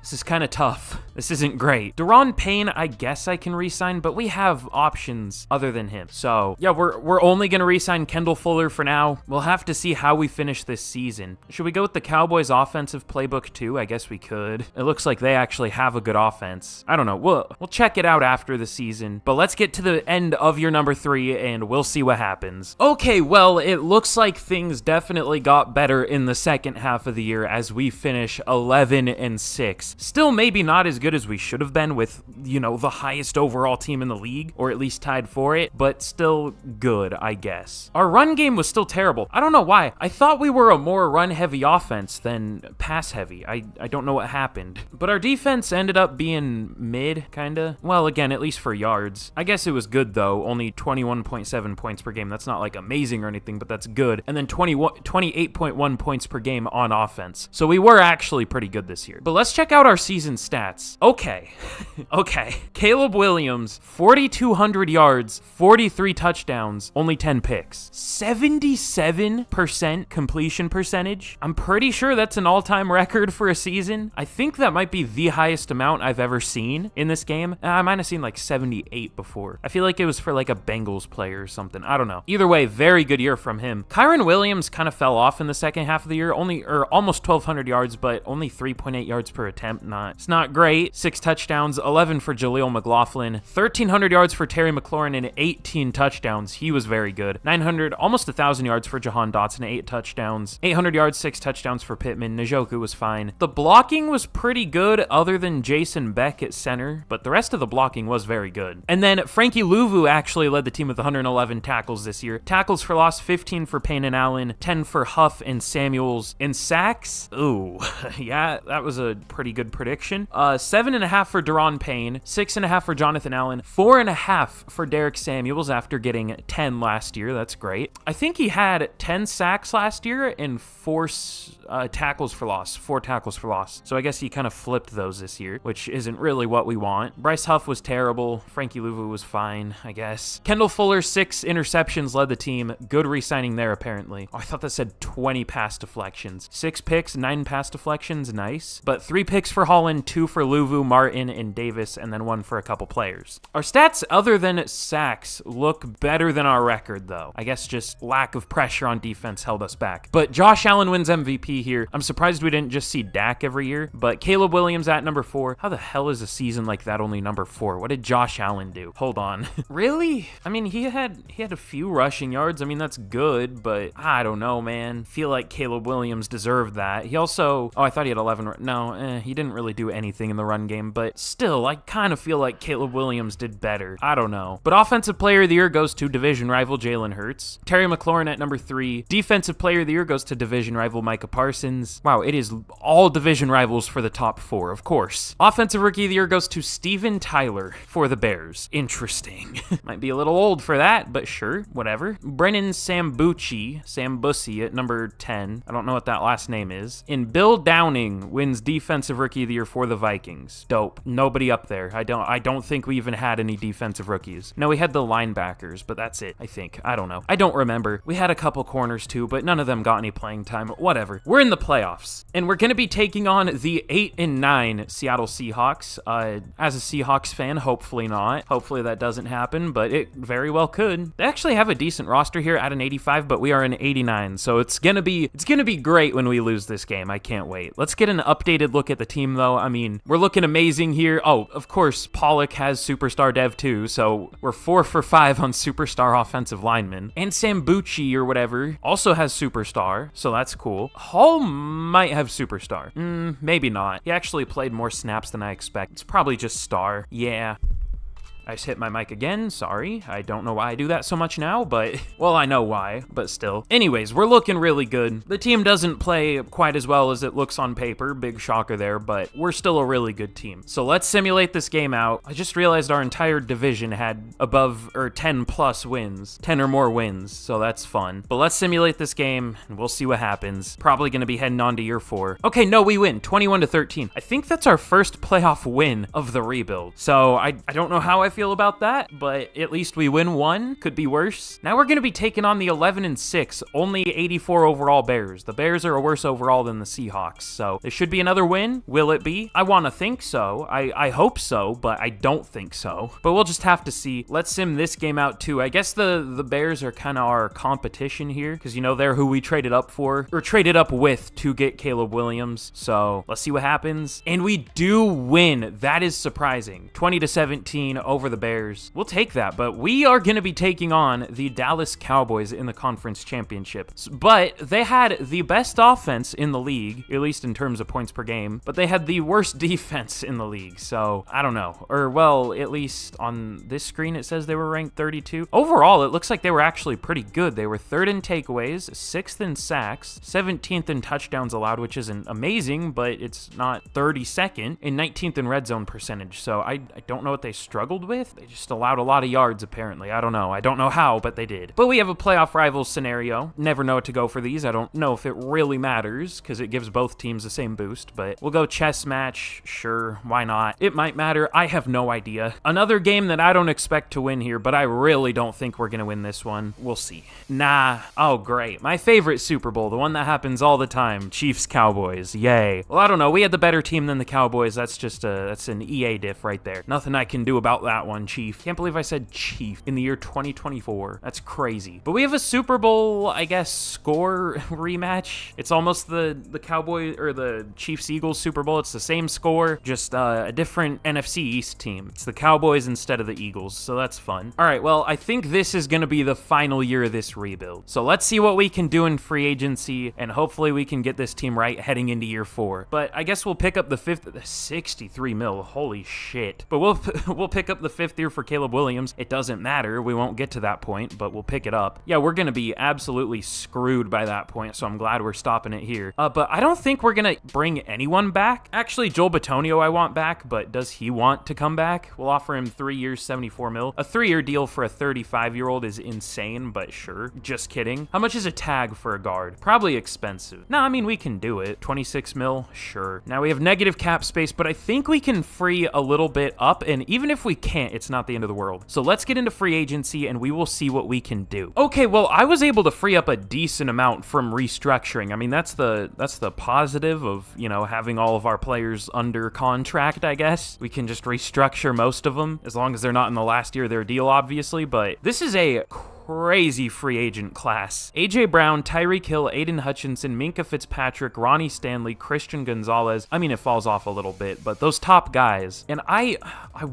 [SPEAKER 1] This is kind of tough. This isn't great. Daron Payne, I guess I can re-sign, but we have options other than him. So, yeah, we're only going to re-sign Kendall Fuller for now. We'll have to see how we finish this season. Should we go with the Cowboys offensive playbook too? I guess we could. It looks like they actually have a good offense. I don't know. We'll check it out after the season, but let's get to the end of your number 3 and we'll see what happens. Okay, well, it looks like things definitely got better in the second half of the year as we finish 11-6. Still maybe not as good as we should have been with, you know, the highest overall team in the league, or at least tied for it, but still good, I guess. Our run game was still terrible. I don't know why. I thought we were a more run-heavy offense than pass-heavy. I don't know what happened. But our defense ended up being mid, kinda. Well, again, at least for yards. I guess it was good, though. Only 21.7 points per game. That's not, like, amazing or anything, but that's good. And then 28.1 points per game on offense. So we were actually pretty good this year. But let's check out our season stats. Okay. Okay. Caleb Williams, 4,200 yards, 43 touchdowns, only 10 picks. 77% completion percentage. I'm pretty sure that's an all-time record for a season. I think that might be the highest amount I've ever seen in this game. I might have seen like 78 before. I feel like it was for like a Bengals player or something. I don't know. Either way, very good year from him. Kyren Williams kind of fell off in the second half of the year. Almost 1,200 yards, but only 3.8 yards per attempt. It's not great. 6 touchdowns, 11 for Jaleel McLaughlin, 1,300 yards for Terry McLaurin, and 18 touchdowns. He was very good. 900, almost 1,000 yards for Jahan Dotson, 8 touchdowns. 800 yards, 6 touchdowns for Pittman. Njoku was fine. The blocking was pretty good other than Jason Beck at center, but the rest of the blocking was very good. And then Frankie Louvu actually led the team with 111 tackles this year. Tackles for loss, 15 for Payne and Allen, 10 for Huff and Samuels. In sacks, ooh, yeah, that was a pretty good prediction. 7.5 for Daron Payne, 6.5 for Jonathan Allen, 4.5 for Derek Samuels after getting 10 last year. That's great. I think he had 10 sacks last year and 4 tackles for loss. 4 tackles for loss. So I guess he kind of flipped those this year, which isn't really what we want. Bryce Huff was terrible. Frankie Louvu was fine, I guess. Kendall Fuller, 6 interceptions, led the team. Good re-signing there, apparently. Oh, I thought that said 20 pass deflections. 6 picks, 9 pass deflections, nice. But 3 picks for Holland, 2 for Louvu, Martin, and Davis, and then 1 for a couple players. Our stats, other than sacks, look better than our record, though. I guess just lack of pressure on defense held us back. But Josh Allen wins MVP here. I'm surprised we didn't just see Dak every year, but Caleb Williams at number 4. How the hell is a season like that only number 4? What did Josh Allen do? Hold on. Really? I mean, he had a few rushing yards. I mean, that's good, but I don't know, man. Feel like Caleb Williams deserved that. He also, I thought he had 11. No, he didn't really do anything in the run game, but still, I kind of feel like Caleb Williams did better. I don't know. But Offensive Player of the Year goes to division rival Jalen Hurts. Terry McLaurin at number 3. Defensive Player of the Year goes to division rival Micah Parsons. Wow, it is all division rivals for the top 4, of course. Offensive Rookie of the Year goes to Steve Steven Tyler for the Bears. Interesting. Might be a little old for that, but sure, whatever. Brennan Sambucci at number 10. I don't know what that last name is. And Bill Downing wins Defensive Rookie of the Year for the Vikings. Dope. Nobody up there. I don't think we even had any defensive rookies. No, we had the linebackers, but that's it, I think. I don't know. I don't remember. We had a couple corners too, but none of them got any playing time. Whatever. We're in the playoffs, and we're going to be taking on the 8-9 Seattle Seahawks. As a Seahawks fan, hopefully not. Hopefully that doesn't happen, but it very well could. They actually have a decent roster here at an 85, but we are an 89, so it's gonna be great when we lose this game. I can't wait. Let's get an updated look at the team, though. I mean, we're looking amazing here. Oh, of course, Pollock has superstar dev too, so we're 4 for 5 on superstar offensive linemen. And Sambucci or whatever also has superstar, so that's cool. Hall might have superstar. Maybe not. He actually played more snaps than I expect. It's probably just star. Yeah. I just hit my mic again, sorry. I don't know why I do that so much now, but, well, I know why, but still. Anyways, we're looking really good. The team doesn't play quite as well as it looks on paper, big shocker there, but we're still a really good team. So let's simulate this game out. I just realized our entire division had above, or 10 plus wins, 10 or more wins, so that's fun. But let's simulate this game, and we'll see what happens. Probably gonna be heading on to year 4. Okay, no, we win, 21-13. I think that's our first playoff win of the rebuild. So I don't know how I feel about that, but at least we win one. Could be worse. Now we're going to be taking on the 11-6, only 84 overall Bears. The Bears are a worse overall than the Seahawks, so there should be another win. Will it be? I want to think so. I hope so, but I don't think so. But we'll just have to see. Let's sim this game out too. I guess the Bears are kind of our competition here, because you know they're who we traded up for, or traded up with to get Caleb Williams. So let's see what happens. And we do win. That is surprising. 20-17 over the Bears. We'll take that, but we are going to be taking on the Dallas Cowboys in the conference championship. But they had the best offense in the league, at least in terms of points per game, but they had the worst defense in the league. So I don't know. Or well, at least on this screen, it says they were ranked 32. Overall, it looks like they were actually pretty good. They were 3rd in takeaways, 6th in sacks, 17th in touchdowns allowed, which isn't amazing, but it's not 32nd, and 19th in red zone percentage. So I don't know what they struggled with. They just allowed a lot of yards, apparently. I don't know. I don't know how, but they did. But we have a playoff rivals scenario. Never know what to go for these. I don't know if it really matters, because it gives both teams the same boost, but we'll go chess match. Sure, why not? It might matter. I have no idea. Another game that I don't expect to win here, but I really don't think we're going to win this one. We'll see. Nah. Oh, great. My favorite Super Bowl, the one that happens all the time. Chiefs-Cowboys. Yay. Well, I don't know. We had the better team than the Cowboys. That's just that's an EA diff right there. Nothing I can do about that one, Chief. Can't believe I said Chief in the year 2024. That's crazy. But we have a Super Bowl, I guess, score rematch. It's almost the Cowboy or the Chiefs-Eagles Super Bowl. It's the same score, just a different NFC East team. It's the Cowboys instead of the Eagles, so that's fun. All right, well, I think this is going to be the final year of this rebuild. So let's see what we can do in free agency, and hopefully we can get this team right heading into year 4. But I guess we'll pick up the 63 mil. Holy shit. But we'll pick up the 5th year for Caleb Williams. It doesn't matter. We won't get to that point, but we'll pick it up. Yeah, we're going to be absolutely screwed by that point, so I'm glad we're stopping it here. But I don't think we're going to bring anyone back. Actually, Joel Bitonio I want back, but does he want to come back? We'll offer him 3 years, 74 mil. A 3-year deal for a 35-year-old is insane, but sure. Just kidding. How much is a tag for a guard? Probably expensive. No, I mean, we can do it. 26 mil? Sure. Now we have negative cap space, but I think we can free a little bit up, and even if we can't, it's not the end of the world. So let's get into free agency, and we will see what we can do. Okay, well, I was able to free up a decent amount from restructuring. I mean, that's the positive of, you know, having all of our players under contract, I guess. We can just restructure most of them, as long as they're not in the last year of their deal, obviously, but this is a crazy free agent class. A.J. Brown, Tyreek Hill, Aiden Hutchinson, Minkah Fitzpatrick, Ronnie Stanley, Christian Gonzalez. I mean, it falls off a little bit, but those top guys. And I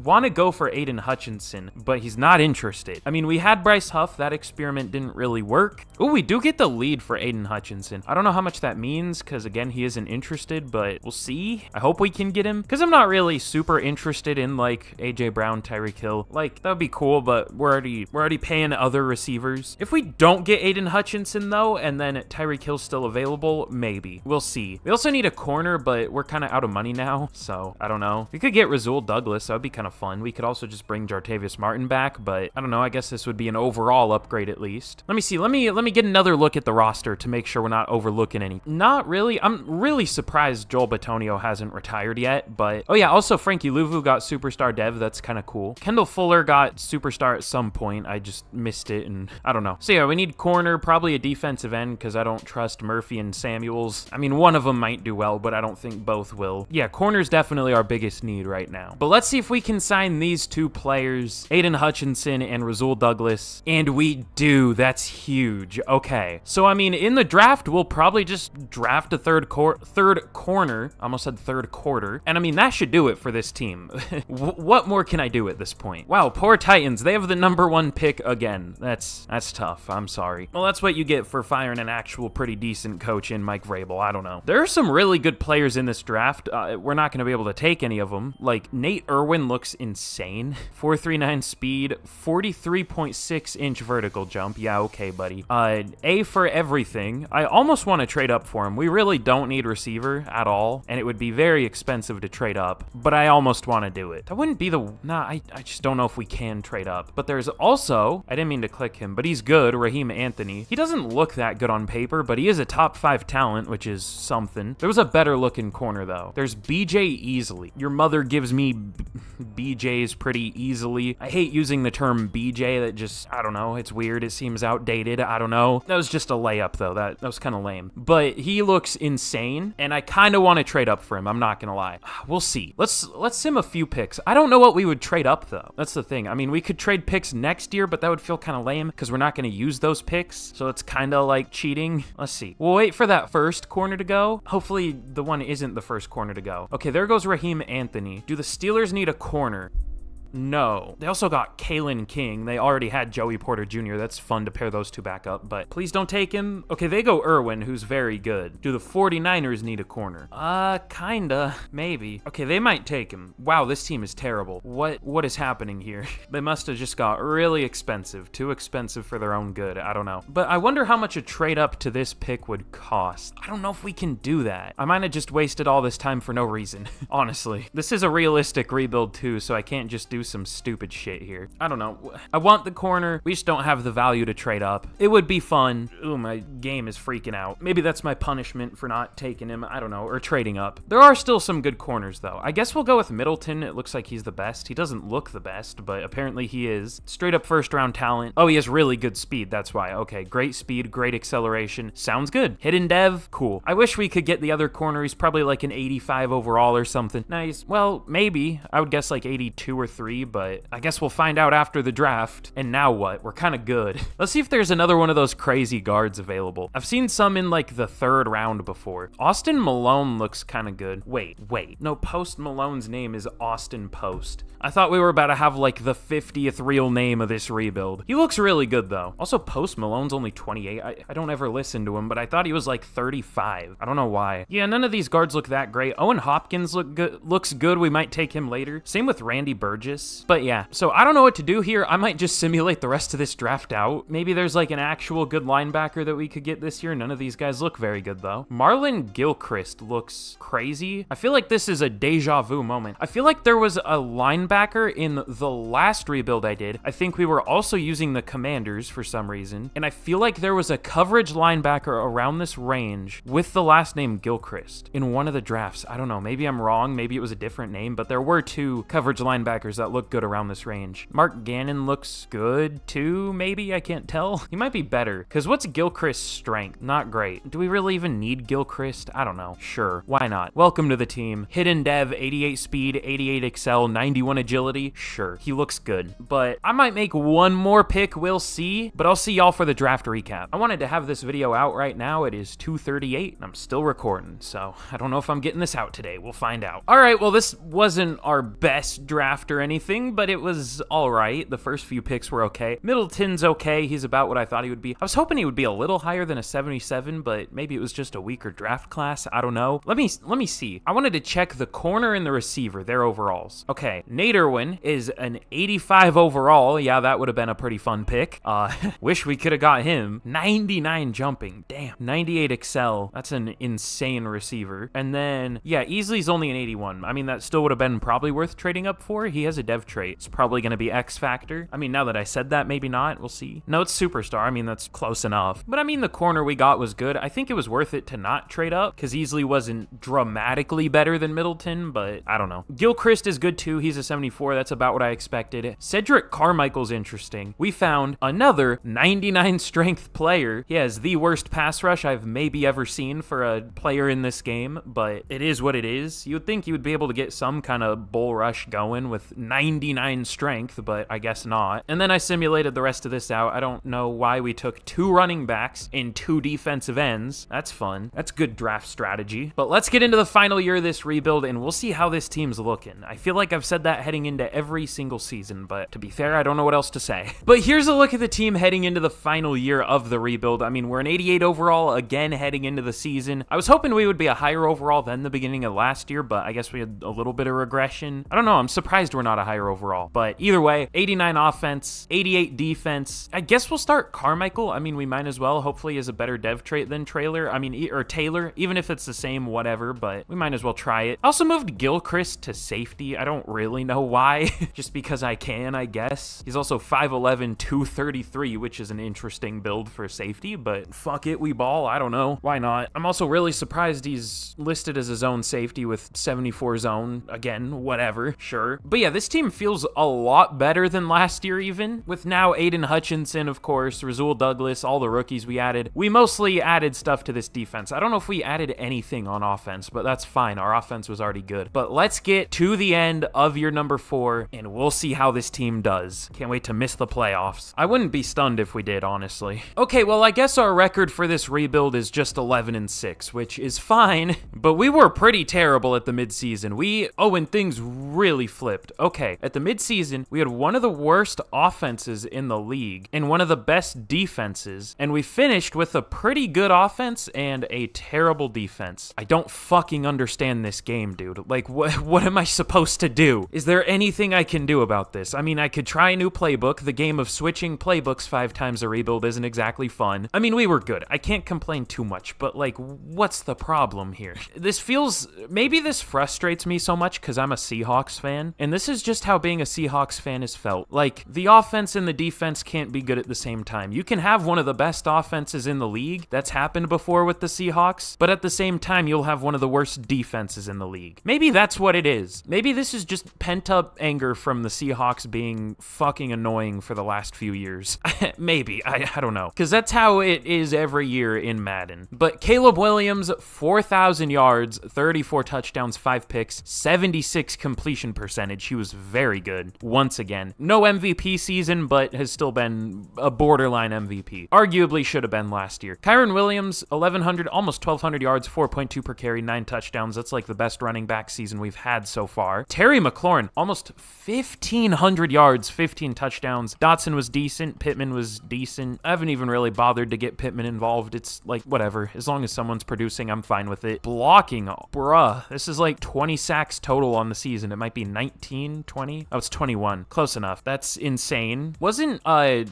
[SPEAKER 1] want to go for Aiden Hutchinson, but he's not interested. I mean, we had Bryce Huff. That experiment didn't really work. Oh, we do get the lead for Aiden Hutchinson. I don't know how much that means, because again, he isn't interested, but we'll see. I hope we can get him, because I'm not really super interested in like A.J. Brown, Tyreek Hill. Like, that would be cool, but we're already paying other receivers receivers. If we don't get Aiden Hutchinson, though, and then Tyreek Hill's still available, maybe. We'll see. We also need a corner, but we're kind of out of money now, so I don't know. We could get Rasul Douglas. That would be kind of fun. We could also just bring Jartavius Martin back, but I don't know. I guess this would be an overall upgrade at least. Let me see. Let me get another look at the roster to make sure we're not overlooking any. Not really. I'm really surprised Joel Bitonio hasn't retired yet, but oh yeah, also Frankie Louvu got Superstar Dev. That's kind of cool. Kendall Fuller got Superstar at some point. I just missed it, and I don't know. So yeah, we need corner, probably a defensive end, because I don't trust Murphy and Samuels. I mean, one of them might do well, but I don't think both will. Yeah, corner's definitely our biggest need right now. But let's see if we can sign these two players, Aiden Hutchinson and Rasul Douglas, and we do. That's huge. Okay, so I mean, in the draft, we'll probably just draft a third corner. I almost said third quarter, and I mean, that should do it for this team. What more can I do at this point? Wow, poor Titans. They have the #1 pick again. That's tough. I'm sorry. Well, that's what you get for firing an actual pretty decent coach in Mike Vrabel. I don't know. There are some really good players in this draft. We're not going to be able to take any of them. Like, Nate Irwin looks insane. 4.39 speed, 43.6-inch vertical jump. Yeah, okay, buddy. A for everything. I almost want to trade up for him. We really don't need receiver at all, and it would be very expensive to trade up, but I almost want to do it. That wouldn't be the... Nah, I just don't know if we can trade up. But there's also... I didn't mean to click him, but he's good. Raheem Anthony. He doesn't look that good on paper, but he is a top 5 talent, which is something. There was a better looking corner, though. There's BJ Easley. Your mother gives me BJs pretty easily. I hate using the term BJ. That just... I don't know. It's weird. It seems outdated. I don't know. That was just a layup, though. That was kind of lame. But he looks insane, and I kind of want to trade up for him. I'm not gonna lie. We'll see. Let's sim a few picks. I don't know what we would trade up, though. That's the thing. I mean, we could trade picks next year, but that would feel kind of lame because we're not going to use those picks, so it's kind of like cheating. Let's see. We'll wait for that first corner to go. Hopefully the one isn't the first corner to go. Okay, there goes Raheem Anthony. Do the Steelers need a corner? No. They also got Kalen King. They already had Joey Porter Jr. That's fun to pair those two back up, but please don't take him. Okay, they go Irwin, who's very good. Do the 49ers need a corner? Kinda. Maybe. Okay, they might take him. Wow, this team is terrible. What is happening here? They must have just got really expensive. Too expensive for their own good. I don't know. But I wonder how much a trade up to this pick would cost. I don't know if we can do that. I might have just wasted all this time for no reason. Honestly. This is a realistic rebuild too, so I can't just do some stupid shit here. I don't know. I want the corner. We just don't have the value to trade up. It would be fun. Ooh, my game is freaking out. Maybe that's my punishment for not taking him. I don't know. Or trading up. There are still some good corners, though. I guess we'll go with Middleton. It looks like he's the best. He doesn't look the best, but apparently he is. Straight up first-round talent. Oh, he has really good speed. That's why. Okay, great speed, great acceleration. Sounds good. Hidden dev. Cool. I wish we could get the other corner. He's probably like an 85 overall or something. Nice. Well, maybe. I would guess like 82 or 3. But I guess we'll find out after the draft. And now what? We're kind of good. Let's see if there's another one of those crazy guards available. I've seen some in like the 3rd round before. Austin Malone looks kind of good. Wait. No, Post Malone's name is Austin Post. I thought we were about to have like the 50th real name of this rebuild. He looks really good though. Also, Post Malone's only 28. I don't ever listen to him, but I thought he was like 35. I don't know why. Yeah, none of these guards look that great. Owen Hopkins looks good. We might take him later. Same with Randy Burgess. But yeah, so I don't know what to do here. I might just simulate the rest of this draft out. Maybe there's like an actual good linebacker that we could get this year. None of these guys look very good though. Marlon Gilchrist looks crazy. I feel like this is a deja vu moment. I feel like there was a linebacker in the last rebuild I did. I think we were also using the Commanders for some reason. And I feel like there was a coverage linebacker around this range with the last name Gilchrist in one of the drafts. I don't know. Maybe I'm wrong. Maybe it was a different name, but there were 2 coverage linebackers that look good around this range. Mark Gannon looks good too, maybe? I can't tell. He might be better, because what's Gilchrist's strength? Not great. Do we really even need Gilchrist? I don't know. Sure, why not? Welcome to the team. Hidden dev, 88 speed, 88 excel, 91 agility. Sure, he looks good, but I might make one more pick. We'll see, but I'll see y'all for the draft recap. I wanted to have this video out right now. It is 2:38, and I'm still recording, so I don't know if I'm getting this out today. We'll find out. All right, well, this wasn't our best draft or anything, anything, but it was all right. The first few picks were okay. Middleton's okay. He's about what I thought he would be. I was hoping he would be a little higher than a 77, but maybe it was just a weaker draft class. I don't know. Let me see. I wanted to check the corner and the receiver, their overalls. Okay, Nate Irwin is an 85 overall. Yeah, that would have been a pretty fun pick. Wish we could have got him. 99 jumping. Damn. 98 excel. That's an insane receiver. And then, yeah, Easley's only an 81. I mean, that still would have been probably worth trading up for. He has a dev trait. It's probably going to be X Factor. I mean, now that I said that, maybe not. We'll see. No, it's Superstar. I mean, that's close enough. But I mean, the corner we got was good. I think it was worth it to not trade up because Easley wasn't dramatically better than Middleton, but I don't know. Gilchrist is good too. He's a 74. That's about what I expected. Cedric Carmichael's interesting. We found another 99 strength player. He has the worst pass rush I've maybe ever seen for a player in this game, but it is what it is. You would think you would be able to get some kind of bull rush going with 99 strength, but I guess not. And then I simulated the rest of this out. I don't know why we took 2 running backs and 2 defensive ends. That's fun. That's good draft strategy. But let's get into the final year of this rebuild and we'll see how this team's looking. I feel like I've said that heading into every single season, but to be fair, I don't know what else to say. But here's a look at the team heading into the final year of the rebuild. I mean, we're an 88 overall again heading into the season. I was hoping we would be a higher overall than the beginning of last year, but I guess we had a little bit of regression. I don't know. I'm surprised we're not a higher overall, but either way, 89 offense, 88 defense. I guess we'll start Carmichael. I mean, we might as well. Hopefully he has a better dev trait than Traylor. I mean, or Taylor, even if it's the same, whatever, but we might as well try it. I also moved Gilchrist to safety. I don't really know why, just because I can, I guess. He's also 5'11", 233, which is an interesting build for safety, but fuck it, we ball. I don't know. Why not? I'm also really surprised he's listed as a zone safety with 74 zone. Again, whatever, sure. But yeah, this team feels a lot better than last year even, with now Aiden Hutchinson, of course, Rasul Douglas, all the rookies we added. We mostly added stuff to this defense. I don't know if we added anything on offense, but that's fine. Our offense was already good. But let's get to the end of year number 4, and we'll see how this team does. Can't wait to miss the playoffs. I wouldn't be stunned if we did, honestly. Okay, well, I guess our record for this rebuild is just 11-6, which is fine, but we were pretty terrible at the midseason. And things really flipped. Okay, at the midseason, we had one of the worst offenses in the league and one of the best defenses, and we finished with a pretty good offense and a terrible defense. I don't fucking understand this game, dude. Like, what am I supposed to do? Is there anything I can do about this? I mean, I could try a new playbook. The game of switching playbooks 5 times a rebuild isn't exactly fun. I mean, we were good. I can't complain too much, but like, what's the problem here? Maybe this frustrates me so much because I'm a Seahawks fan, and this is just how being a Seahawks fan is felt. Like, the offense and the defense can't be good at the same time. You can have one of the best offenses in the league. That's happened before with the Seahawks, but at the same time, you'll have one of the worst defenses in the league. Maybe that's what it is. Maybe this is just pent-up anger from the Seahawks being fucking annoying for the last few years. Maybe. I don't know. Because that's how it is every year in Madden. But Caleb Williams, 4,000 yards, 34 touchdowns, 5 picks, 76 completion percentage. He was very good. Once again. No MVP season, but has still been a borderline MVP. Arguably should have been last year. Kyron Williams, 1,100, almost 1,200 yards, 4.2 per carry, 9 touchdowns. That's like the best running back season we've had so far. Terry McLaurin, almost 1,500 yards, 15 touchdowns. Dotson was decent. Pittman was decent. I haven't even really bothered to get Pittman involved. It's like, whatever. As long as someone's producing, I'm fine with it. Blocking, bruh. This is like 20 sacks total on the season. It might be 19, 20? Oh, it's 21. Close enough. That's insane. Wasn't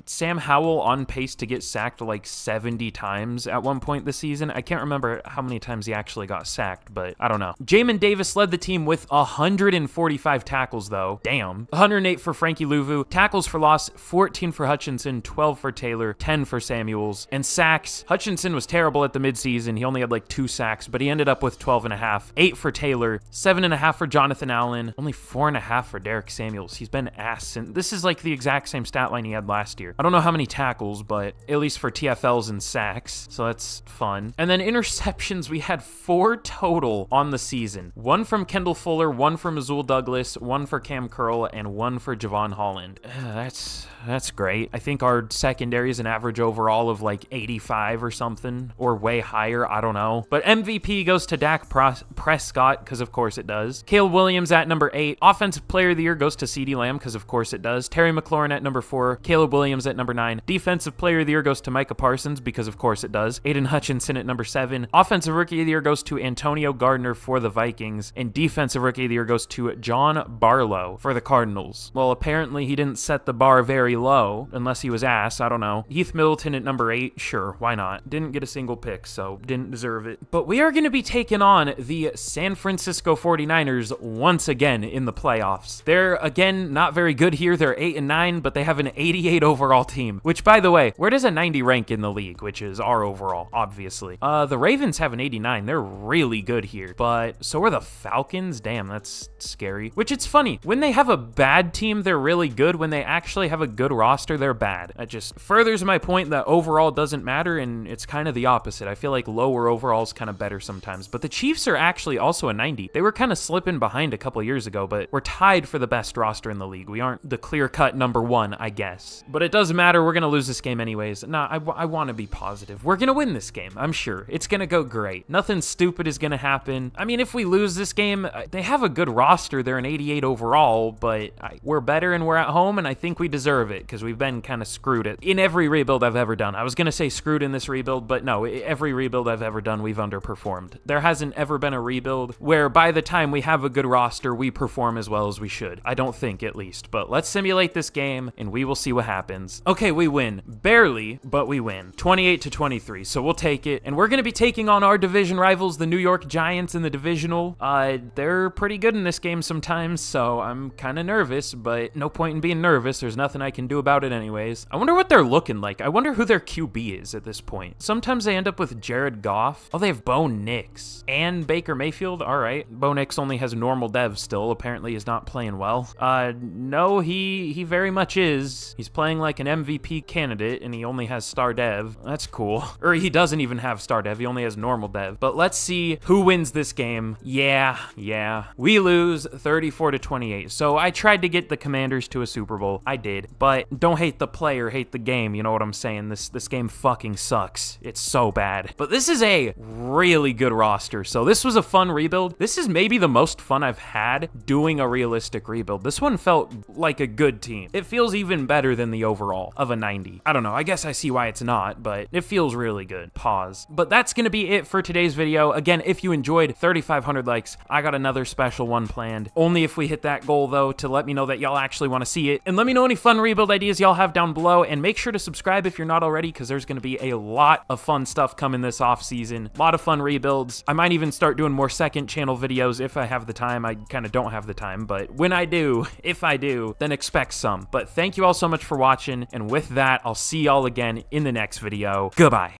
[SPEAKER 1] Sam Howell on pace to get sacked like 70 times at one point this season? I can't remember how many times he actually got sacked, but I don't know. Jamin Davis led the team with 145 tackles, though. Damn. 108 for Frankie Louvu. Tackles for loss, 14 for Hutchinson, 12 for Taylor, 10 for Samuels. And sacks, Hutchinson was terrible at the midseason. He only had like 2 sacks, but he ended up with 12.5. 8 for Taylor, 7.5 for Jonathan Allen, only 4.5 for Derek Samuels. He's been ass, and this is like the exact same stat line he had last year. I don't know how many tackles, but at least for TFLs and sacks, so that's fun. And then interceptions, we had 4 total on the season. 1 from Kendall Fuller, 1 from Rasul Douglas, 1 for Cam Curl, and 1 for Javon Holland. That's great. I think our secondary is an average overall of like 85 or something, or way higher, I don't know. But MVP goes to Dak Prescott, because of course it does. Caleb Williams at number 8. Offensive Player of the Year goes to CeeDee Lamb, because of course it does. Terry McLaurin at number 4. Caleb Williams at number 9. Defensive Player of the Year goes to Micah Parsons, because of course it does. Aiden Hutchinson at number 7. Offensive Rookie of the Year goes to Antonio Gardner for the Vikings. And Defensive Rookie of the Year goes to John Barlow for the Cardinals. Well, apparently he didn't set the bar very low, unless he was ass, I don't know. Heath Middleton at number 8, sure, why not? Didn't get a single pick, so didn't deserve it. But we are going to be taking on the San Francisco 49ers once again in the playoffs. They're, again, not very good here. They're 8-9, but they have an 88 overall team, which, by the way, where does a 90 rank in the league, which is our overall, obviously. The Ravens have an 89. They're really good here, but so are the Falcons. Damn, that's scary. Which, it's funny. When they have a bad team, they're really good. When they actually have a good roster, they're bad. It just furthers my point that overall doesn't matter, and it's kind of the opposite. I feel like lower overall is kind of better sometimes, but the Chiefs are actually also a 90. They were kind of slipping behind a couple years ago, but we're tied for the best roster in the league. We aren't the clear-cut number 1, I guess. But it doesn't matter. We're going to lose this game anyways. Nah, I want to be positive. We're going to win this game, I'm sure. It's going to go great. Nothing stupid is going to happen. I mean, if we lose this game, they have a good roster. They're an 88 overall, but we're better and we're at home, and I think we deserve it because we've been kind of screwed in every rebuild I've ever done. I was going to say screwed in this rebuild, but no, every rebuild I've ever done, we've underperformed. There hasn't ever been a rebuild where by the time we have a good roster, we perform as well as we should. I don't think, at least. But let's simulate this game, and we will see what happens. Okay, we win. Barely, but we win. 28-23, so we'll take it. And we're going to be taking on our division rivals, the New York Giants in the divisional. They're pretty good in this game sometimes, so I'm kind of nervous, but no point in being nervous. There's nothing I can do about it anyways. I wonder what they're looking like. I wonder who their QB is at this point. Sometimes they end up with Jared Goff. Oh, they have Bo Nix and Baker Mayfield. All right. Bo Nix only has normal dev still. Apparently he's not playing well. No, he very much is. He's playing like an MVP candidate, and he only has star dev. That's cool. Or he doesn't even have star dev. He only has normal dev. But let's see who wins this game. Yeah. We lose 34-28. So I tried to get the Commanders to a Super Bowl. I did. But don't hate the player, hate the game. You know what I'm saying? This game fucking sucks. It's so bad. But this is a really good roster. So this was a fun rebuild. This is maybe the most fun I've had doing a realistic rebuild. This one felt like a good team. It feels even better than the overall of a 90. I don't know. I guess I see why it's not, but it feels really good. Pause. But that's going to be it for today's video. Again, if you enjoyed 3,500 likes, I got another special one planned. Only if we hit that goal, though, to let me know that y'all actually want to see it. And let me know any fun rebuild ideas y'all have down below. And make sure to subscribe if you're not already, because there's going to be a lot of fun stuff coming this off season. A lot of fun rebuilds. I might even start doing more second channel videos if I have the time. I kind of don't have the time, but when I do, if I do, then expect some. But thank you all so much for watching. And with that, I'll see y'all again in the next video. Goodbye.